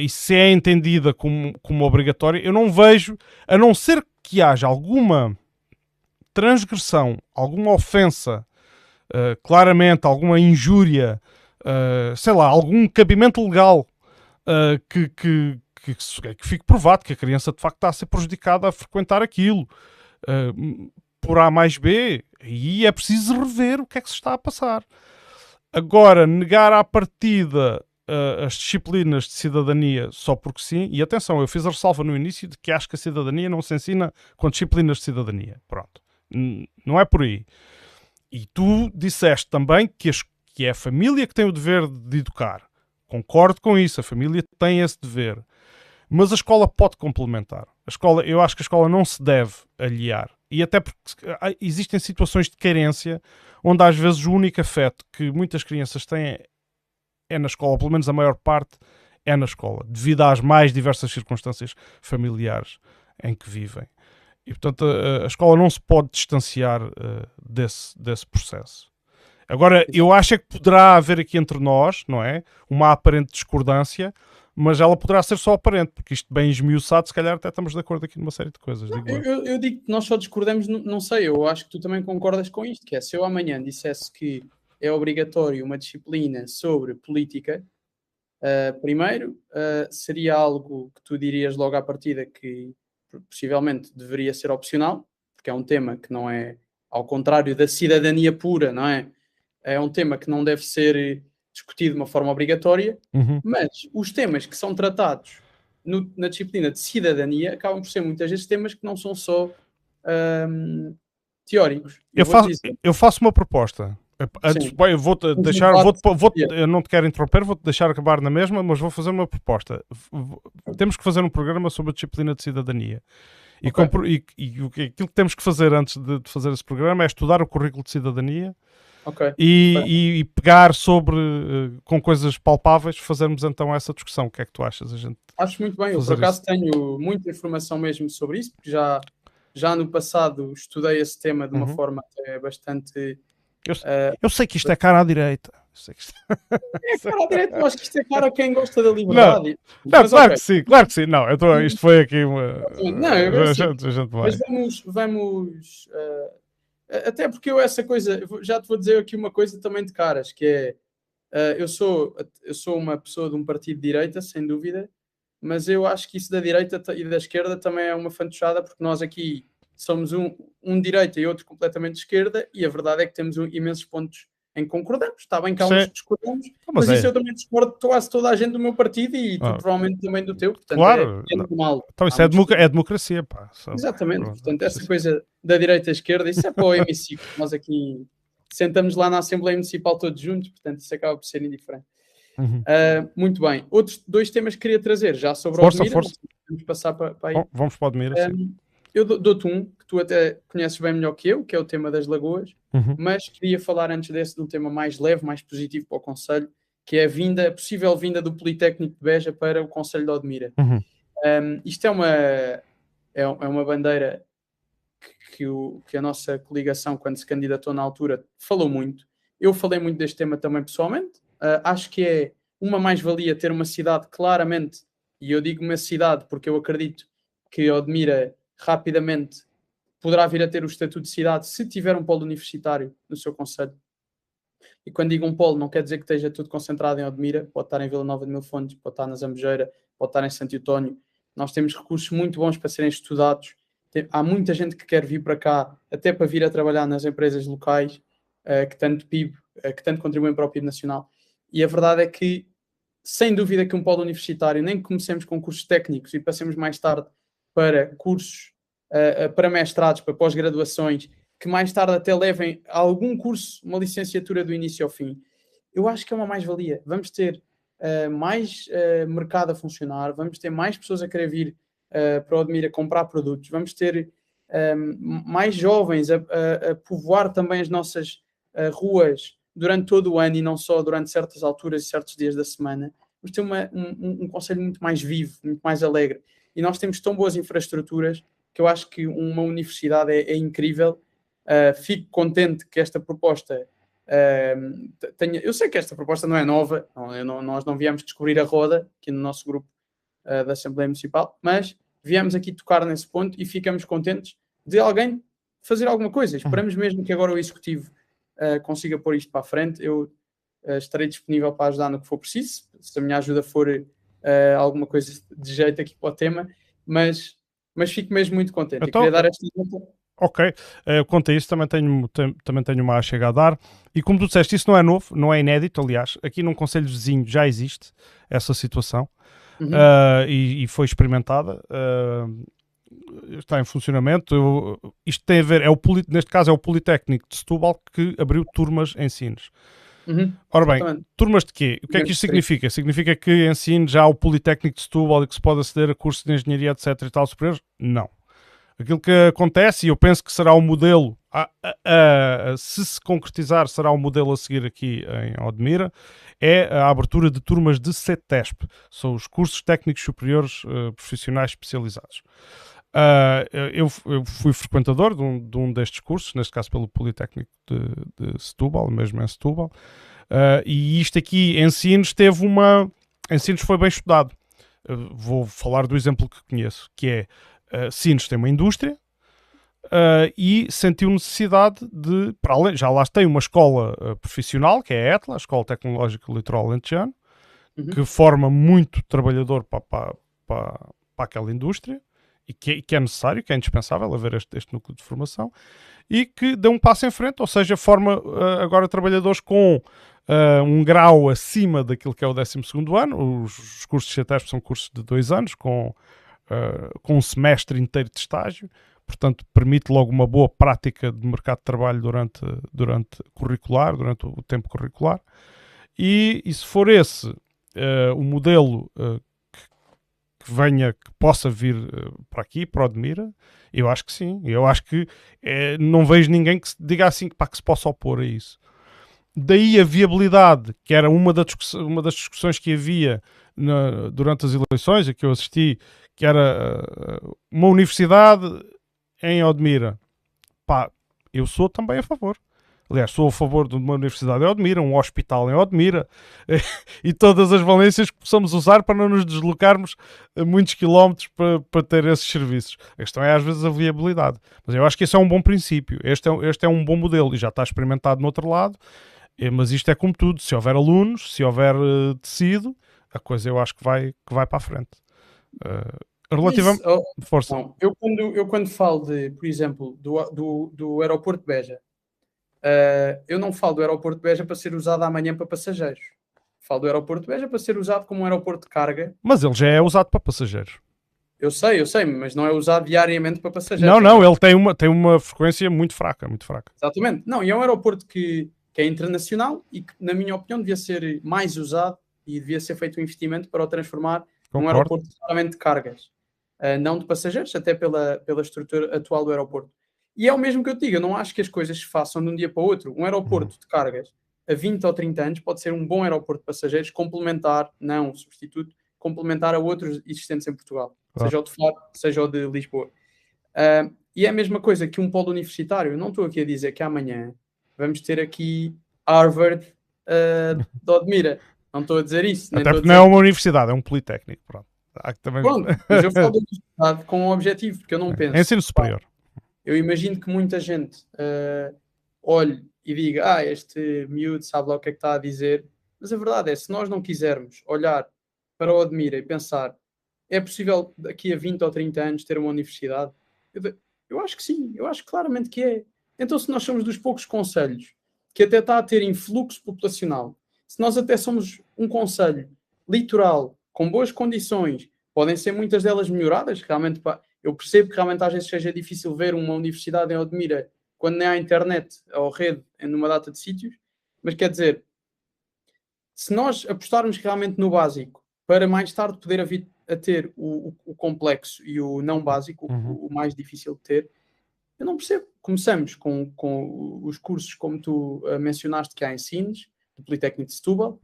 e se é entendida como obrigatória, eu não vejo, a não ser que haja alguma transgressão, alguma ofensa, claramente, alguma injúria, sei lá, algum cabimento legal que fique provado que a criança de facto está a ser prejudicada a frequentar aquilo por A mais B, e é preciso rever o que é que se está a passar. Agora, negar à partida as disciplinas de cidadania só porque sim, e atenção, eu fiz a ressalva no início de que acho que a cidadania não se ensina com disciplinas de cidadania. Pronto. Não é por aí. E tu disseste também que é a família que tem o dever de educar. Concordo com isso, a família tem esse dever. Mas a escola pode complementar. Eu acho que a escola não se deve aliar. E até porque existem situações de carência onde às vezes o único afeto que muitas crianças têm é na escola, pelo menos a maior parte é na escola, devido às mais diversas circunstâncias familiares em que vivem. E, portanto, a escola não se pode distanciar desse processo. Agora, eu acho que poderá haver aqui entre nós, não é? Uma aparente discordância, mas ela poderá ser só aparente, porque isto bem esmiuçado, se calhar até estamos de acordo aqui numa série de coisas. Eu digo que nós só discordamos, não sei, eu acho que tu também concordas com isto, que é, se eu amanhã dissesse que é obrigatório uma disciplina sobre política, primeiro, seria algo que tu dirias logo à partida que possivelmente deveria ser opcional, porque é um tema que não é, ao contrário da cidadania pura, não é? É um tema que não deve ser discutido de uma forma obrigatória, mas os temas que são tratados na disciplina de cidadania acabam por ser muitas vezes temas que não são só teóricos. Eu faço uma proposta. Eu vou-te deixar, eu não te quero interromper, vou-te deixar acabar na mesma, mas vou fazer uma proposta. Temos que fazer um programa sobre a disciplina de cidadania. Okay. Aquilo que temos que fazer antes de fazer esse programa é estudar o currículo de cidadania. Okay. E pegar com coisas palpáveis, fazermos então essa discussão. O que é que tu achas? Acho muito bem. Eu, por acaso, tenho muita informação mesmo sobre isso, porque já no passado estudei esse tema de uma forma bastante... Eu sei que isto é cara à direita. É cara à direita, eu acho que isto é cara a quem gosta da liberdade. Não, claro que sim. Não, isto foi aqui uma... Mas vamos até porque essa coisa, já te vou dizer aqui uma coisa também de caras, que é, eu sou uma pessoa de um partido de direita, sem dúvida, mas eu acho que isso da direita e da esquerda também é uma fantochada, porque nós aqui somos um de direita e outro completamente de esquerda, e a verdade é que temos imensos pontos em que concordamos. Está bem que há uns que discordamos, mas isso eu também discordo de quase toda a gente do meu partido e tu provavelmente também do teu, portanto claro, é normal. Então isso é democracia, pá. Exatamente, portanto essa coisa da direita à esquerda, isso é para o hemiciclo. Nós aqui sentamos lá na Assembleia Municipal todos juntos, portanto isso acaba por ser indiferente. Muito bem. Outros 2 temas que queria trazer, já sobre o Odmira. Vamos passar para aí. Bom, vamos para o Odmira, sim. Eu dou-te um, que tu até conheces bem melhor que eu, que é o tema das lagoas, mas queria falar antes desse de um tema mais leve, mais positivo para o Conselho, que é a possível vinda do Politécnico de Beja para o Conselho de Odmira. Isto é uma bandeira que a nossa coligação, quando se candidatou na altura, falou muito. Eu falei muito deste tema também pessoalmente. Acho que é uma mais-valia ter uma cidade claramente, e eu digo uma cidade porque eu acredito que Odmira rapidamente poderá vir a ter o estatuto de cidade se tiver um polo universitário no seu concelho. E quando digo um polo, não quer dizer que esteja tudo concentrado em Odmira, pode estar em Vila Nova de Mil Fontes, pode estar na Zambujeira, pode estar em Santo Eutónio. Nós temos recursos muito bons para serem estudados. Há muita gente que quer vir para cá, até para vir a trabalhar nas empresas locais, que tanto PIB, que tanto contribuem para o PIB nacional. E a verdade é que, sem dúvida que um polo universitário, nem que comecemos com cursos técnicos e passemos mais tarde para cursos, para mestrados, para pós-graduações, que mais tarde até levem a algum curso, uma licenciatura do início ao fim, eu acho que é uma mais-valia. Vamos ter mais mercado a funcionar, vamos ter mais pessoas a querer vir para o Odmira comprar produtos, vamos ter mais jovens a povoar também as nossas ruas durante todo o ano e não só durante certas alturas e certos dias da semana. Vamos ter um concelho muito mais vivo, muito mais alegre. E nós temos tão boas infraestruturas que eu acho que uma universidade é incrível. Fico contente que esta proposta tenha... Eu sei que esta proposta não é nova, nós não viemos descobrir a roda aqui no nosso grupo da Assembleia Municipal, mas viemos aqui tocar nesse ponto e ficamos contentes de alguém fazer alguma coisa. Esperamos mesmo que agora o Executivo consiga pôr isto para a frente. Eu estarei disponível para ajudar no que for preciso, se a minha ajuda for alguma coisa de jeito aqui para o tema, mas fico mesmo muito contente. Então, queria dar esta nota. Ok, quanto a isso também tenho uma chega a dar, e como tu disseste, isso não é novo, não é inédito, aliás, aqui num concelho vizinho já existe essa situação, e foi experimentada, está em funcionamento. Isto tem a ver, neste caso é o Politécnico de Setúbal que abriu turmas em Sines. Ora bem, exatamente. Turmas de quê? O que é que isto significa? Significa que em Sines já há o Politécnico de Setúbal e que se pode aceder a cursos de engenharia, etc. e tal superiores? Não. Aquilo que acontece, e eu penso que será o modelo, se concretizar, será o modelo a seguir aqui em Odmira, é a abertura de turmas de CETESP, são os cursos técnicos superiores profissionais especializados. Eu fui frequentador de um destes cursos, neste caso pelo Politécnico de Setúbal, mesmo em Setúbal, e isto aqui em Sines em Sines foi bem estudado. Vou falar do exemplo que conheço, que é Sines tem uma indústria e sentiu necessidade de, para além, já lá tem uma escola profissional, que é a ETLA, a Escola Tecnológica Litoral Alentejano, que forma muito trabalhador para aquela indústria e que é necessário, que é indispensável haver este núcleo de formação, e que deu um passo em frente, ou seja, forma agora trabalhadores com um grau acima daquilo que é o 12º ano. Os cursos de CETESP são cursos de 2 anos, com um semestre inteiro de estágio, portanto permite logo uma boa prática de mercado de trabalho durante o tempo curricular, e se for esse o modelo que possa vir para aqui, para Odmira, eu acho que sim. Eu acho que não vejo ninguém que diga assim que se possa opor a isso. Daí a viabilidade, que era uma das discussões que havia durante as eleições, a que eu assisti, que era uma universidade em Odmira. Pá, eu sou também a favor. Aliás, sou a favor de uma universidade em Odmira, um hospital em Odmira e todas as valências que possamos usar para não nos deslocarmos muitos quilómetros para ter esses serviços. A questão é às vezes a viabilidade. Mas eu acho que esse é um bom princípio. Este é um bom modelo e já está experimentado no outro lado. Mas isto é como tudo. Se houver alunos, se houver tecido, a coisa eu acho que vai para a frente. Relativamente... Força. Bom, eu quando falo por exemplo, do aeroporto de Beja, eu não falo do aeroporto de Beja para ser usado amanhã para passageiros. Falo do aeroporto de Beja para ser usado como um aeroporto de carga. Mas ele já é usado para passageiros. Eu sei, mas não é usado diariamente para Não, passageiros. não, ele tem uma frequência muito fraca, muito fraca. Exatamente. Não, e é um aeroporto que é internacional e que, na minha opinião, devia ser mais usado e devia ser feito um investimento para o transformar num aeroporto claramente de cargas, não de passageiros, até pela estrutura atual do aeroporto. E é o mesmo que eu te digo, eu não acho que as coisas se façam de um dia para o outro. Um aeroporto de cargas a 20 ou 30 anos pode ser um bom aeroporto de passageiros, complementar, não substituto, complementar a outros existentes em Portugal, seja o de Faro, seja o de Lisboa. E é a mesma coisa que um polo universitário. Eu não estou aqui a dizer que amanhã vamos ter aqui Harvard de Odmira. Não estou a dizer isso. Até porque não é uma universidade, é um politécnico. Pronto, Pronto, mas eu falo da universidade com um objetivo, porque eu não penso. É ensino superior. Eu imagino que muita gente olhe e diga, este miúdo sabe lá o que é que está a dizer, mas a verdade é, se nós não quisermos olhar para o Odmira e pensar, é possível daqui a 20 ou 30 anos ter uma universidade? Eu acho que sim, eu acho claramente que é. Então, se nós somos dos poucos concelhos que até está a ter influxo populacional, se nós até somos um concelho litoral, com boas condições, podem ser muitas delas melhoradas, realmente, eu percebo que realmente às vezes seja difícil ver uma universidade em Odmira quando nem há internet ou rede numa data de sítios, mas quer dizer, se nós apostarmos realmente no básico, para mais tarde poder vir a ter o complexo e o não básico, o mais difícil de ter, eu não percebo. Começamos com os cursos, como tu mencionaste, que há em Sines, do Politécnico de Setúbal,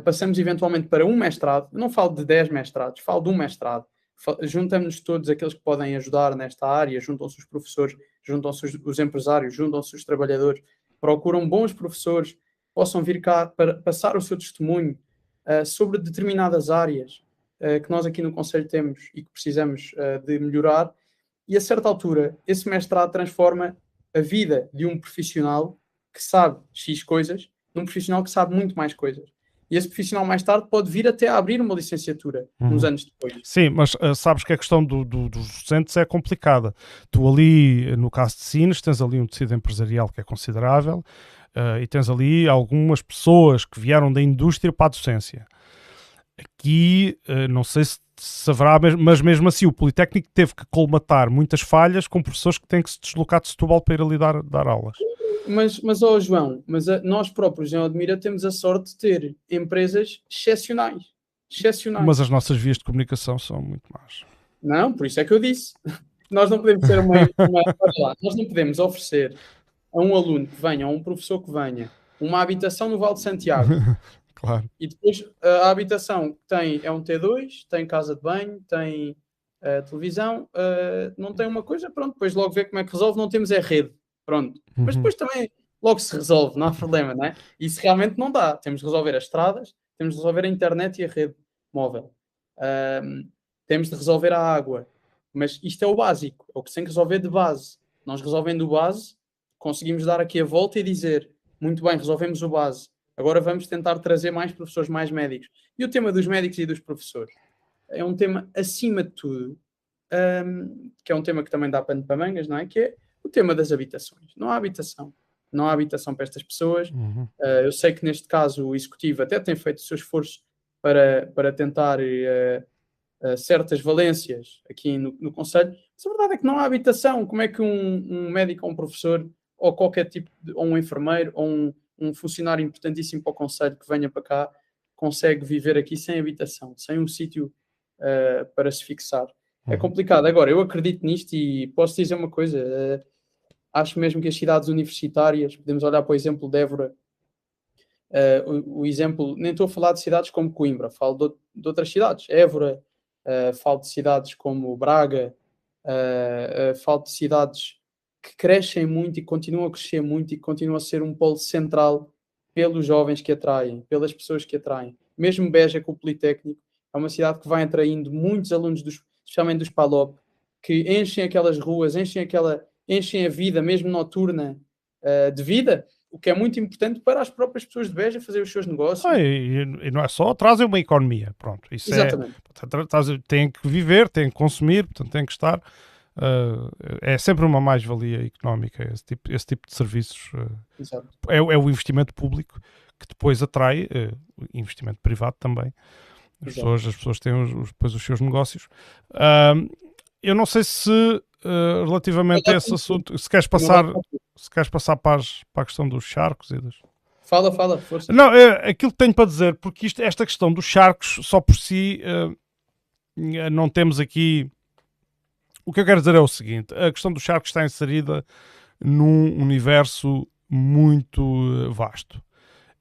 passamos eventualmente para um mestrado. Eu não falo de 10 mestrados, falo de um mestrado. Juntamos-nos todos aqueles que podem ajudar nesta área, juntam-se os professores, juntam-se os empresários, juntam-se os trabalhadores, procuram bons professores, possam vir cá para passar o seu testemunho sobre determinadas áreas que nós aqui no Conselho temos e que precisamos de melhorar. E a certa altura, esse mestrado transforma a vida de um profissional que sabe X coisas num profissional que sabe muito mais coisas. E esse profissional mais tarde pode vir até a abrir uma licenciatura uns anos depois. Sim, mas sabes que a questão dos docentes é complicada. Tu ali, no caso de Sines, tens ali um tecido empresarial que é considerável e tens ali algumas pessoas que vieram da indústria para a docência. Aqui, não sei se haverá, mas mesmo assim o Politécnico teve que colmatar muitas falhas com professores que têm que se deslocar de Setúbal para ir ali dar aulas. Mas João, nós próprios em Odmira temos a sorte de ter empresas excepcionais. Mas as nossas vias de comunicação são muito más. Não, por isso é que eu disse. Nós não podemos ter nós não podemos oferecer a um aluno que venha, a um professor que venha, uma habitação no Vale de Santiago. Claro. E depois a habitação que tem é um T2, tem casa de banho, tem televisão, não tem uma coisa, pronto, depois logo ver como é que resolve, não temos rede, pronto. Mas depois também logo se resolve, não há problema, não é? Isso realmente não dá, temos de resolver as estradas, temos de resolver a internet e a rede móvel, temos de resolver a água, mas isto é o básico, é o que se tem que resolver de base. Nós resolvendo o base, conseguimos dar aqui a volta e dizer, muito bem, resolvemos o base. Agora vamos tentar trazer mais professores, mais médicos. E o tema dos médicos e dos professores é um tema, acima de tudo, que é um tema que também dá pano para mangas, não é? Que é o tema das habitações. Não há habitação. Não há habitação para estas pessoas. Eu sei que neste caso o Executivo até tem feito o seu esforço para tentar certas valências aqui no Conselho. Mas a verdade é que não há habitação. Como é que um médico ou um professor ou qualquer tipo ou um enfermeiro ou um funcionário importantíssimo para o Conselho que venha para cá consegue viver aqui sem habitação, sem um sítio para se fixar? É complicado. Agora, eu acredito nisto e posso dizer uma coisa, acho mesmo que as cidades universitárias, podemos olhar para o exemplo de Évora, o exemplo, nem estou a falar de cidades como Coimbra, falo de outras cidades, Évora, falo de cidades como Braga, falo de cidades que crescem muito e continuam a crescer muito e continuam a ser um polo central pelos jovens que atraem, pelas pessoas que atraem. Mesmo Beja, com o Politécnico, é uma cidade que vai atraindo muitos alunos, especialmente dos PALOP, que enchem aquelas ruas, enchem a vida, mesmo noturna, de vida, o que é muito importante para as próprias pessoas de Beja fazer os seus negócios. E não é só, trazem uma economia, pronto. Isso exatamente. Têm que viver, têm que consumir, portanto têm que estar. É sempre uma mais-valia económica esse tipo de serviços. É o investimento público que depois atrai investimento privado também. As pessoas têm depois os seus negócios. Eu não sei se relativamente a esse assunto, se queres passar para a questão dos charcos e dos... Fala, força. Não, aquilo que tenho para dizer, porque esta questão dos charcos só por si não temos aqui. O que eu quero dizer é o seguinte: a questão dos charcos está inserida num universo muito vasto.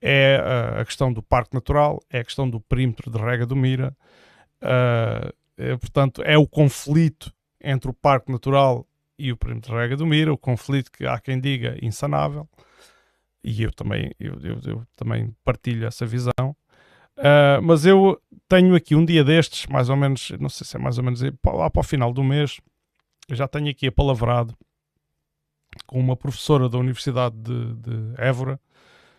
É a questão do Parque Natural, é a questão do perímetro de rega do Mira, portanto, é o conflito entre o Parque Natural e o perímetro de rega do Mira, o conflito que há quem diga insanável, e eu também partilho essa visão. Mas eu tenho aqui um dia destes, mais ou menos, não sei se é mais ou menos lá para o final do mês, eu já tenho aqui apalavrado com uma professora da Universidade de Évora,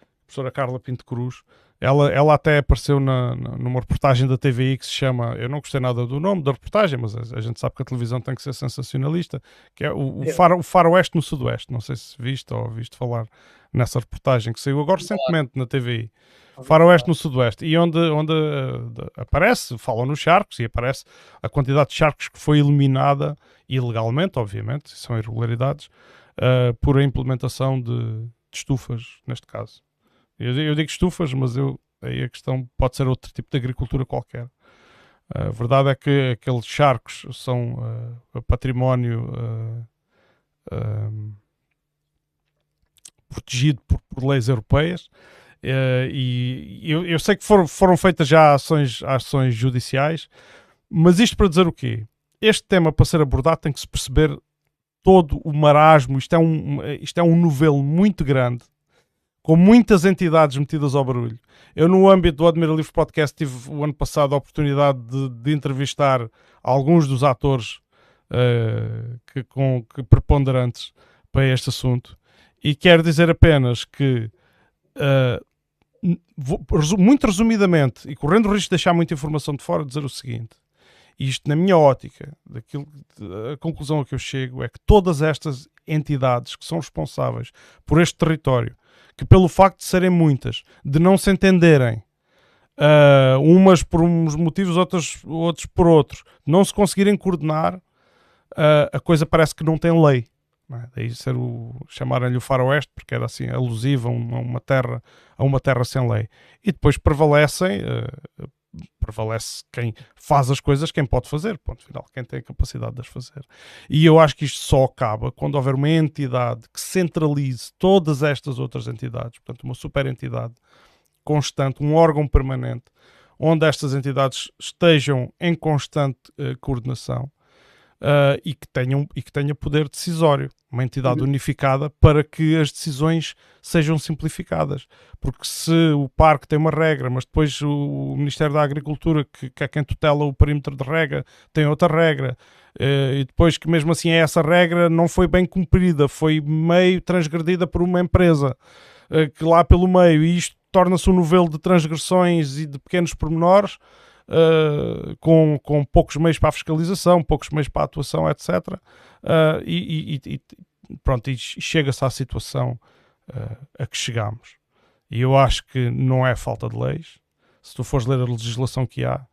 a professora Carla Pinto Cruz. Ela até apareceu numa reportagem da TVI que se chama, eu não gostei nada do nome da reportagem, mas a gente sabe que a televisão tem que ser sensacionalista, que é o Faroeste no Sudoeste. Não sei se viste ou ouviste falar nessa reportagem que saiu agora recentemente na TVI. Faroeste no Sudoeste, e onde aparece, falam nos charcos, e aparece a quantidade de charcos que foi eliminada ilegalmente, obviamente, são irregularidades, por a implementação de estufas, neste caso. Eu digo estufas, mas aí a questão pode ser outro tipo de agricultura qualquer. A verdade é que aqueles charcos são património protegido por leis europeias, e eu sei que foram feitas já ações judiciais, mas isto para dizer o quê? Este tema, para ser abordado, tem que se perceber todo o marasmo. Isto é um novelo muito grande, com muitas entidades metidas ao barulho. Eu, no âmbito do Admira Livre Podcast, tive o ano passado a oportunidade de entrevistar alguns dos atores que preponderantes para este assunto, e quero dizer apenas que muito resumidamente, e correndo o risco de deixar muita informação de fora, dizer o seguinte: isto, na minha ótica, a conclusão a que eu chego é que todas estas entidades que são responsáveis por este território, que pelo facto de serem muitas, de não se entenderem, umas por uns motivos, outros por outros, não se conseguirem coordenar, a coisa parece que não tem lei. Não é? Daí chamarem-lhe o Faroeste, porque era assim alusivo a uma terra sem lei. E depois prevalece quem faz as coisas, quem pode fazer, ponto final, quem tem a capacidade de as fazer. E eu acho que isto só acaba quando houver uma entidade que centralize todas estas outras entidades, portanto uma super entidade constante, um órgão permanente, onde estas entidades estejam em constante coordenação, e que tenha poder decisório, uma entidade unificada, para que as decisões sejam simplificadas. Porque se o parque tem uma regra, mas depois o Ministério da Agricultura, que é quem tutela o perímetro de rega, tem outra regra, e depois que mesmo assim essa regra não foi bem cumprida, foi meio transgredida por uma empresa que lá pelo meio, e isto torna-se um novelo de transgressões e de pequenos pormenores, com poucos meios para a fiscalização, poucos meios para a atuação, etc. Pronto, e chega-se à situação a que chegamos. E eu acho que não é falta de leis. Se tu fores ler a legislação que há,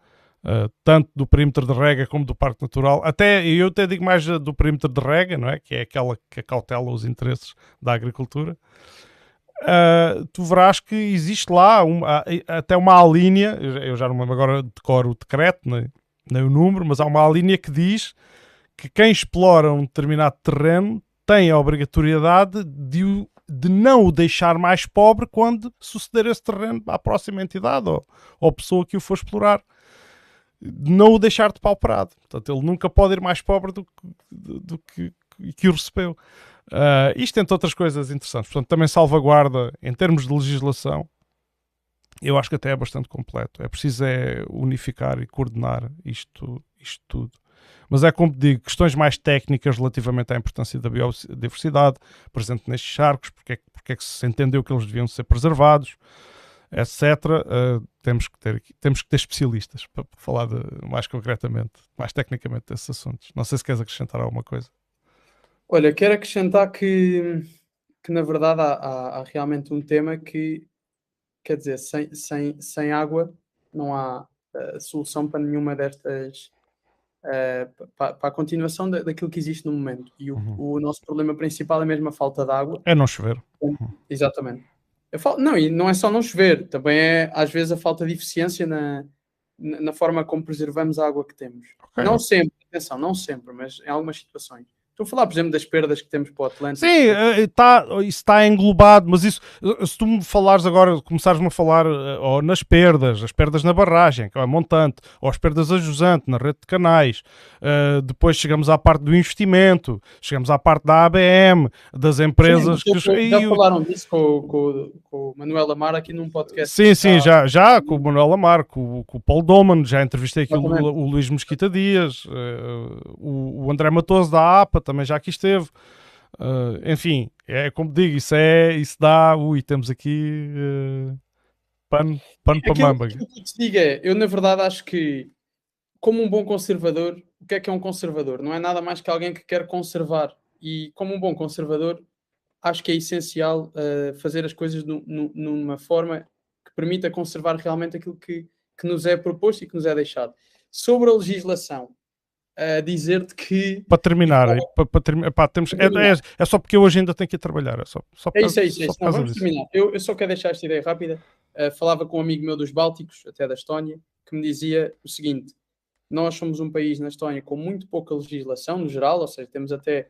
tanto do perímetro de rega como do Parque Natural, eu até digo mais do perímetro de rega, não é? Que é aquela que acautela os interesses da agricultura. Tu verás que existe lá até uma alínea, eu já não me lembro agora, decoro o decreto, nem o número, mas há uma alínea que diz que quem explora um determinado terreno tem a obrigatoriedade de não o deixar mais pobre quando suceder esse terreno à próxima entidade ou pessoa que o for explorar. De não o deixar depauperado. Portanto, ele nunca pode ir mais pobre do que o recebeu. Isto, entre outras coisas interessantes. Portanto, também salvaguarda, em termos de legislação, eu acho que até é bastante completo. É preciso unificar e coordenar isto tudo. Mas é como digo, questões mais técnicas relativamente à importância da biodiversidade presente nestes charcos, porque é que se entendeu que eles deviam ser preservados, etc. Temos que ter especialistas para falar mais concretamente, mais tecnicamente desses assuntos. Não sei se queres acrescentar alguma coisa. Olha, quero acrescentar que na verdade há realmente um tema que, quer dizer, sem água não há solução para nenhuma destas, para a continuação daquilo que existe no momento. E o nosso problema principal é mesmo a falta de água. É não chover. Exatamente. Não, e não é só não chover, também é às vezes a falta de eficiência na forma como preservamos a água que temos. Okay. Não sempre, atenção, não sempre, mas em algumas situações. Estou a falar, por exemplo, das perdas que temos para o Atlântico. Sim, isso está englobado, mas isso, se tu me falares agora, começares-me a falar ou nas perdas, as perdas na barragem, que é montante, ou as perdas a jusante, na rede de canais, depois chegamos à parte do investimento, chegamos à parte da ABM, das empresas... Sim, já falaram disso com o Manuel Amar aqui num podcast. Sim, já com o Manuel Amar, com o Paul Doman, já entrevistei aqui o Luís Mesquita Dias, o André Matoso da APA, também já aqui esteve. Enfim, é como digo, isso dá. Temos aqui pano para mamba. O que eu te digo eu na verdade acho que, como um bom conservador, o que é um conservador? Não é nada mais que alguém que quer conservar. E como um bom conservador, acho que é essencial fazer as coisas numa forma que permita conservar realmente aquilo que nos é proposto e que nos é deixado. Sobre a legislação, dizer-te que... Para terminar, é só porque eu hoje ainda tenho que ir trabalhar. É isso. Não, vamos terminar. Eu só quero deixar esta ideia rápida. Falava com um amigo meu dos Bálticos, até da Estónia, que me dizia o seguinte: nós somos um país na Estónia com muito pouca legislação, no geral, ou seja, temos até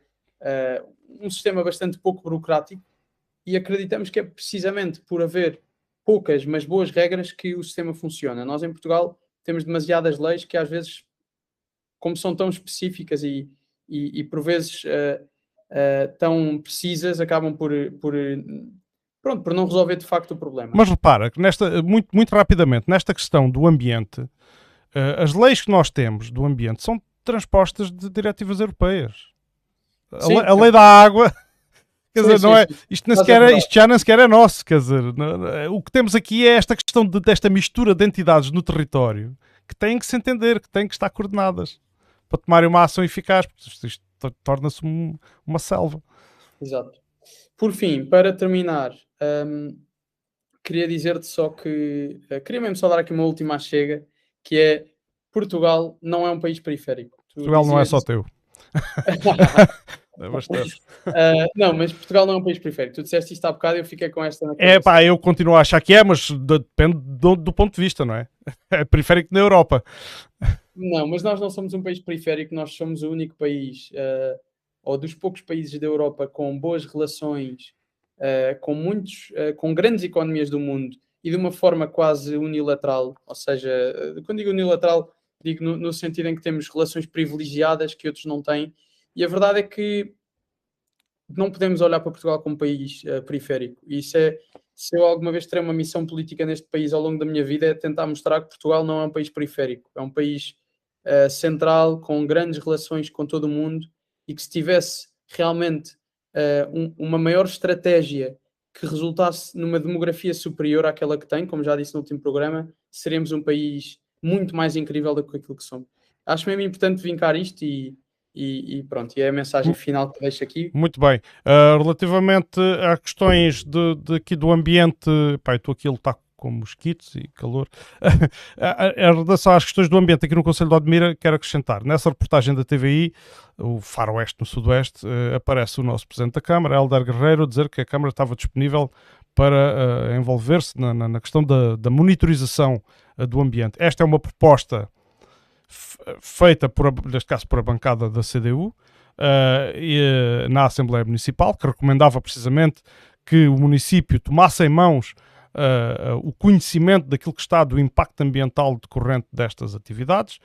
um sistema bastante pouco burocrático, e acreditamos que é precisamente por haver poucas, mas boas regras que o sistema funciona. Nós, em Portugal, temos demasiadas leis que às vezes, como são tão específicas e por vezes tão precisas, acabam por não resolver de facto o problema. Mas repara, que muito rapidamente, nesta questão do ambiente, as leis que nós temos do ambiente são transpostas de diretivas europeias. A lei da água, quer dizer, não é, isto já nem sequer é nosso, quer dizer, o que temos aqui é esta questão desta mistura de entidades no território que têm que se entender, que têm que estar coordenadas para tomarem uma ação eficaz, porque isto torna-se uma selva. Exato. Por fim, para terminar, queria dizer-te só que queria mesmo só dar aqui uma última chega, que é: Portugal não é um país periférico. Portugal não é só teu. É bastante. Não, mas Portugal não é um país periférico. Tu disseste isto há bocado e eu fiquei com esta na cabeça. Eu continuo a achar que é, mas depende do ponto de vista, não é? É periférico na Europa. Não, mas nós não somos um país periférico, nós somos o único país, ou dos poucos países da Europa com boas relações, com grandes economias do mundo e de uma forma quase unilateral. Ou seja, quando digo unilateral, digo no sentido em que temos relações privilegiadas que outros não têm. E a verdade é que não podemos olhar para Portugal como um país periférico. E se eu alguma vez terei uma missão política neste país ao longo da minha vida, é tentar mostrar que Portugal não é um país periférico. É um país central, com grandes relações com todo o mundo, e que se tivesse realmente uma maior estratégia que resultasse numa demografia superior àquela que tem, como já disse no último programa, seríamos um país muito mais incrível do que aquilo que somos. Acho mesmo importante vincar isto e pronto, e é a mensagem final que deixo aqui. Muito bem. Relativamente a questões aqui do ambiente, eu estou aqui a lutar com mosquitos e calor. Em relação às questões do ambiente aqui no Concelho de Odmira, quero acrescentar: nessa reportagem da TVI, o Faroeste no Sudoeste, aparece o nosso Presidente da Câmara, Hélder Guerreiro, a dizer que a Câmara estava disponível para envolver-se na questão da monitorização do ambiente. Esta é uma proposta feita, neste caso, por a bancada da CDU, na Assembleia Municipal, que recomendava precisamente que o município tomasse em mãos o conhecimento daquilo que está do impacto ambiental decorrente destas atividades,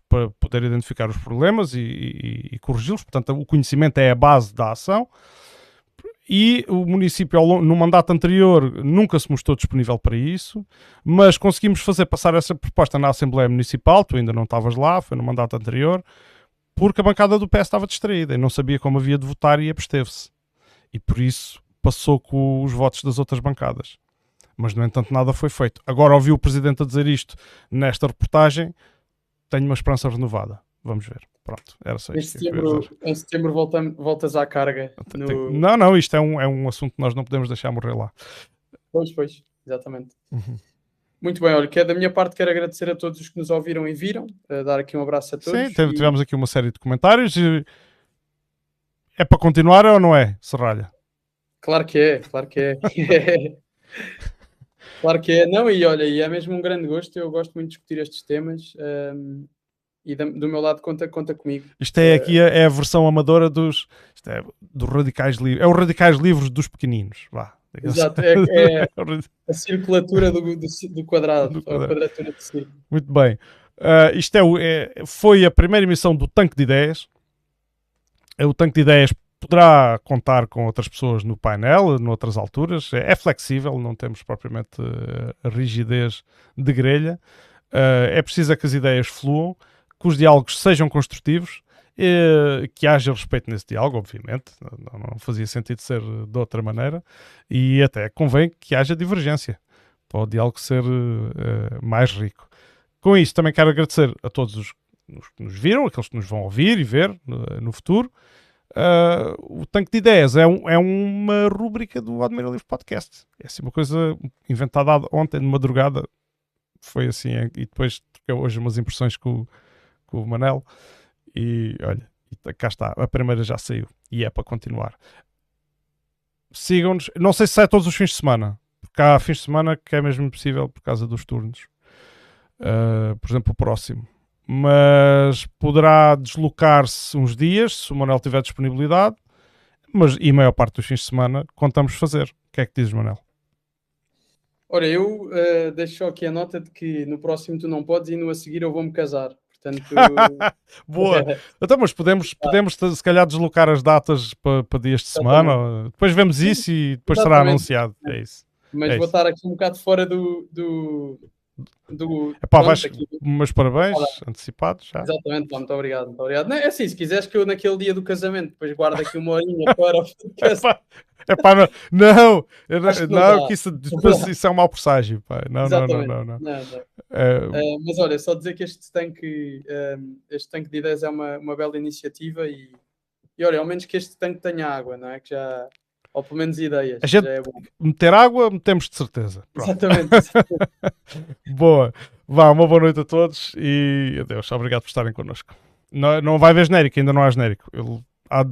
para poder identificar os problemas e corrigi-los. Portanto, o conhecimento é a base da ação. E o município, no mandato anterior, nunca se mostrou disponível para isso, mas conseguimos fazer passar essa proposta na Assembleia Municipal. Tu ainda não estavas lá, foi no mandato anterior, porque a bancada do PS estava distraída e não sabia como havia de votar e absteve-se. E por isso passou com os votos das outras bancadas. Mas, no entanto, nada foi feito. Agora ouvi o Presidente a dizer isto nesta reportagem, tenho uma esperança renovada. Vamos ver. Pronto, era só isto que eu queria dizer. Em setembro voltas à carga. Não, isto é um assunto que nós não podemos deixar morrer lá. Pois, exatamente. Muito bem, olha, que é da minha parte, quero agradecer a todos os que nos ouviram e viram, dar aqui um abraço a todos. Sim, tivemos aqui uma série de comentários e é para continuar ou não é, Serralha? Claro que é. Claro que é. Não, e olha, e é mesmo um grande gosto, eu gosto muito de discutir estes temas, e do meu lado conta comigo. Isto é aqui é a versão amadora dos radicais livres. É os radicais livres dos pequeninos, vá. Exato, é a circulatura do quadrado, a quadratura do círculo. Muito bem. Isto foi a primeira emissão do Tanque de Ideias. O Tanque de Ideias poderá contar com outras pessoas no painel, noutras alturas. É flexível, não temos propriamente a rigidez de grelha. É preciso que as ideias fluam, que os diálogos sejam construtivos, que haja respeito nesse diálogo, obviamente. Não fazia sentido ser de outra maneira. E até convém que haja divergência, para o diálogo ser mais rico. Com isso, também quero agradecer a todos os que nos viram, aqueles que nos vão ouvir e ver no futuro. O Tanque de Ideias é uma rúbrica do Admira Livre Podcast. É assim uma coisa inventada ontem de madrugada. Foi assim, e depois troquei hoje umas impressões com o Manel. E olha, cá está, a primeira já saiu e é para continuar. Sigam-nos, não sei se sai todos os fins de semana, porque há fins de semana que é mesmo impossível por causa dos turnos. Por exemplo, o próximo. Mas poderá deslocar-se uns dias, se o Manel tiver disponibilidade, e a maior parte dos fins de semana contamos fazer. O que é que dizes, Manel? Ora, eu deixo só aqui a nota de que no próximo tu não podes e no a seguir eu vou-me casar. Portanto, boa. Então, mas podemos se calhar deslocar as datas para dias de semana. Depois vemos isso e depois será anunciado. É isso. Mas vou estar aqui um bocado fora do meus parabéns antecipados já. Exatamente, muito obrigado. Não, é assim, se quiseres que eu naquele dia do casamento depois guardo aqui uma horinha para o podcast. Isso é um mau presságio, pá. Não. Mas olha, só dizer que este tanque de ideias é uma bela iniciativa e olha, ao menos que este tanque tenha água, não é? Que já, ou pelo menos ideias. A gente já é bom. Meter água, metemos de certeza. Pronto. Exatamente. Boa. Vá, uma boa noite a todos e adeus. Obrigado por estarem connosco. Não vai haver genérico, ainda não há genérico. Há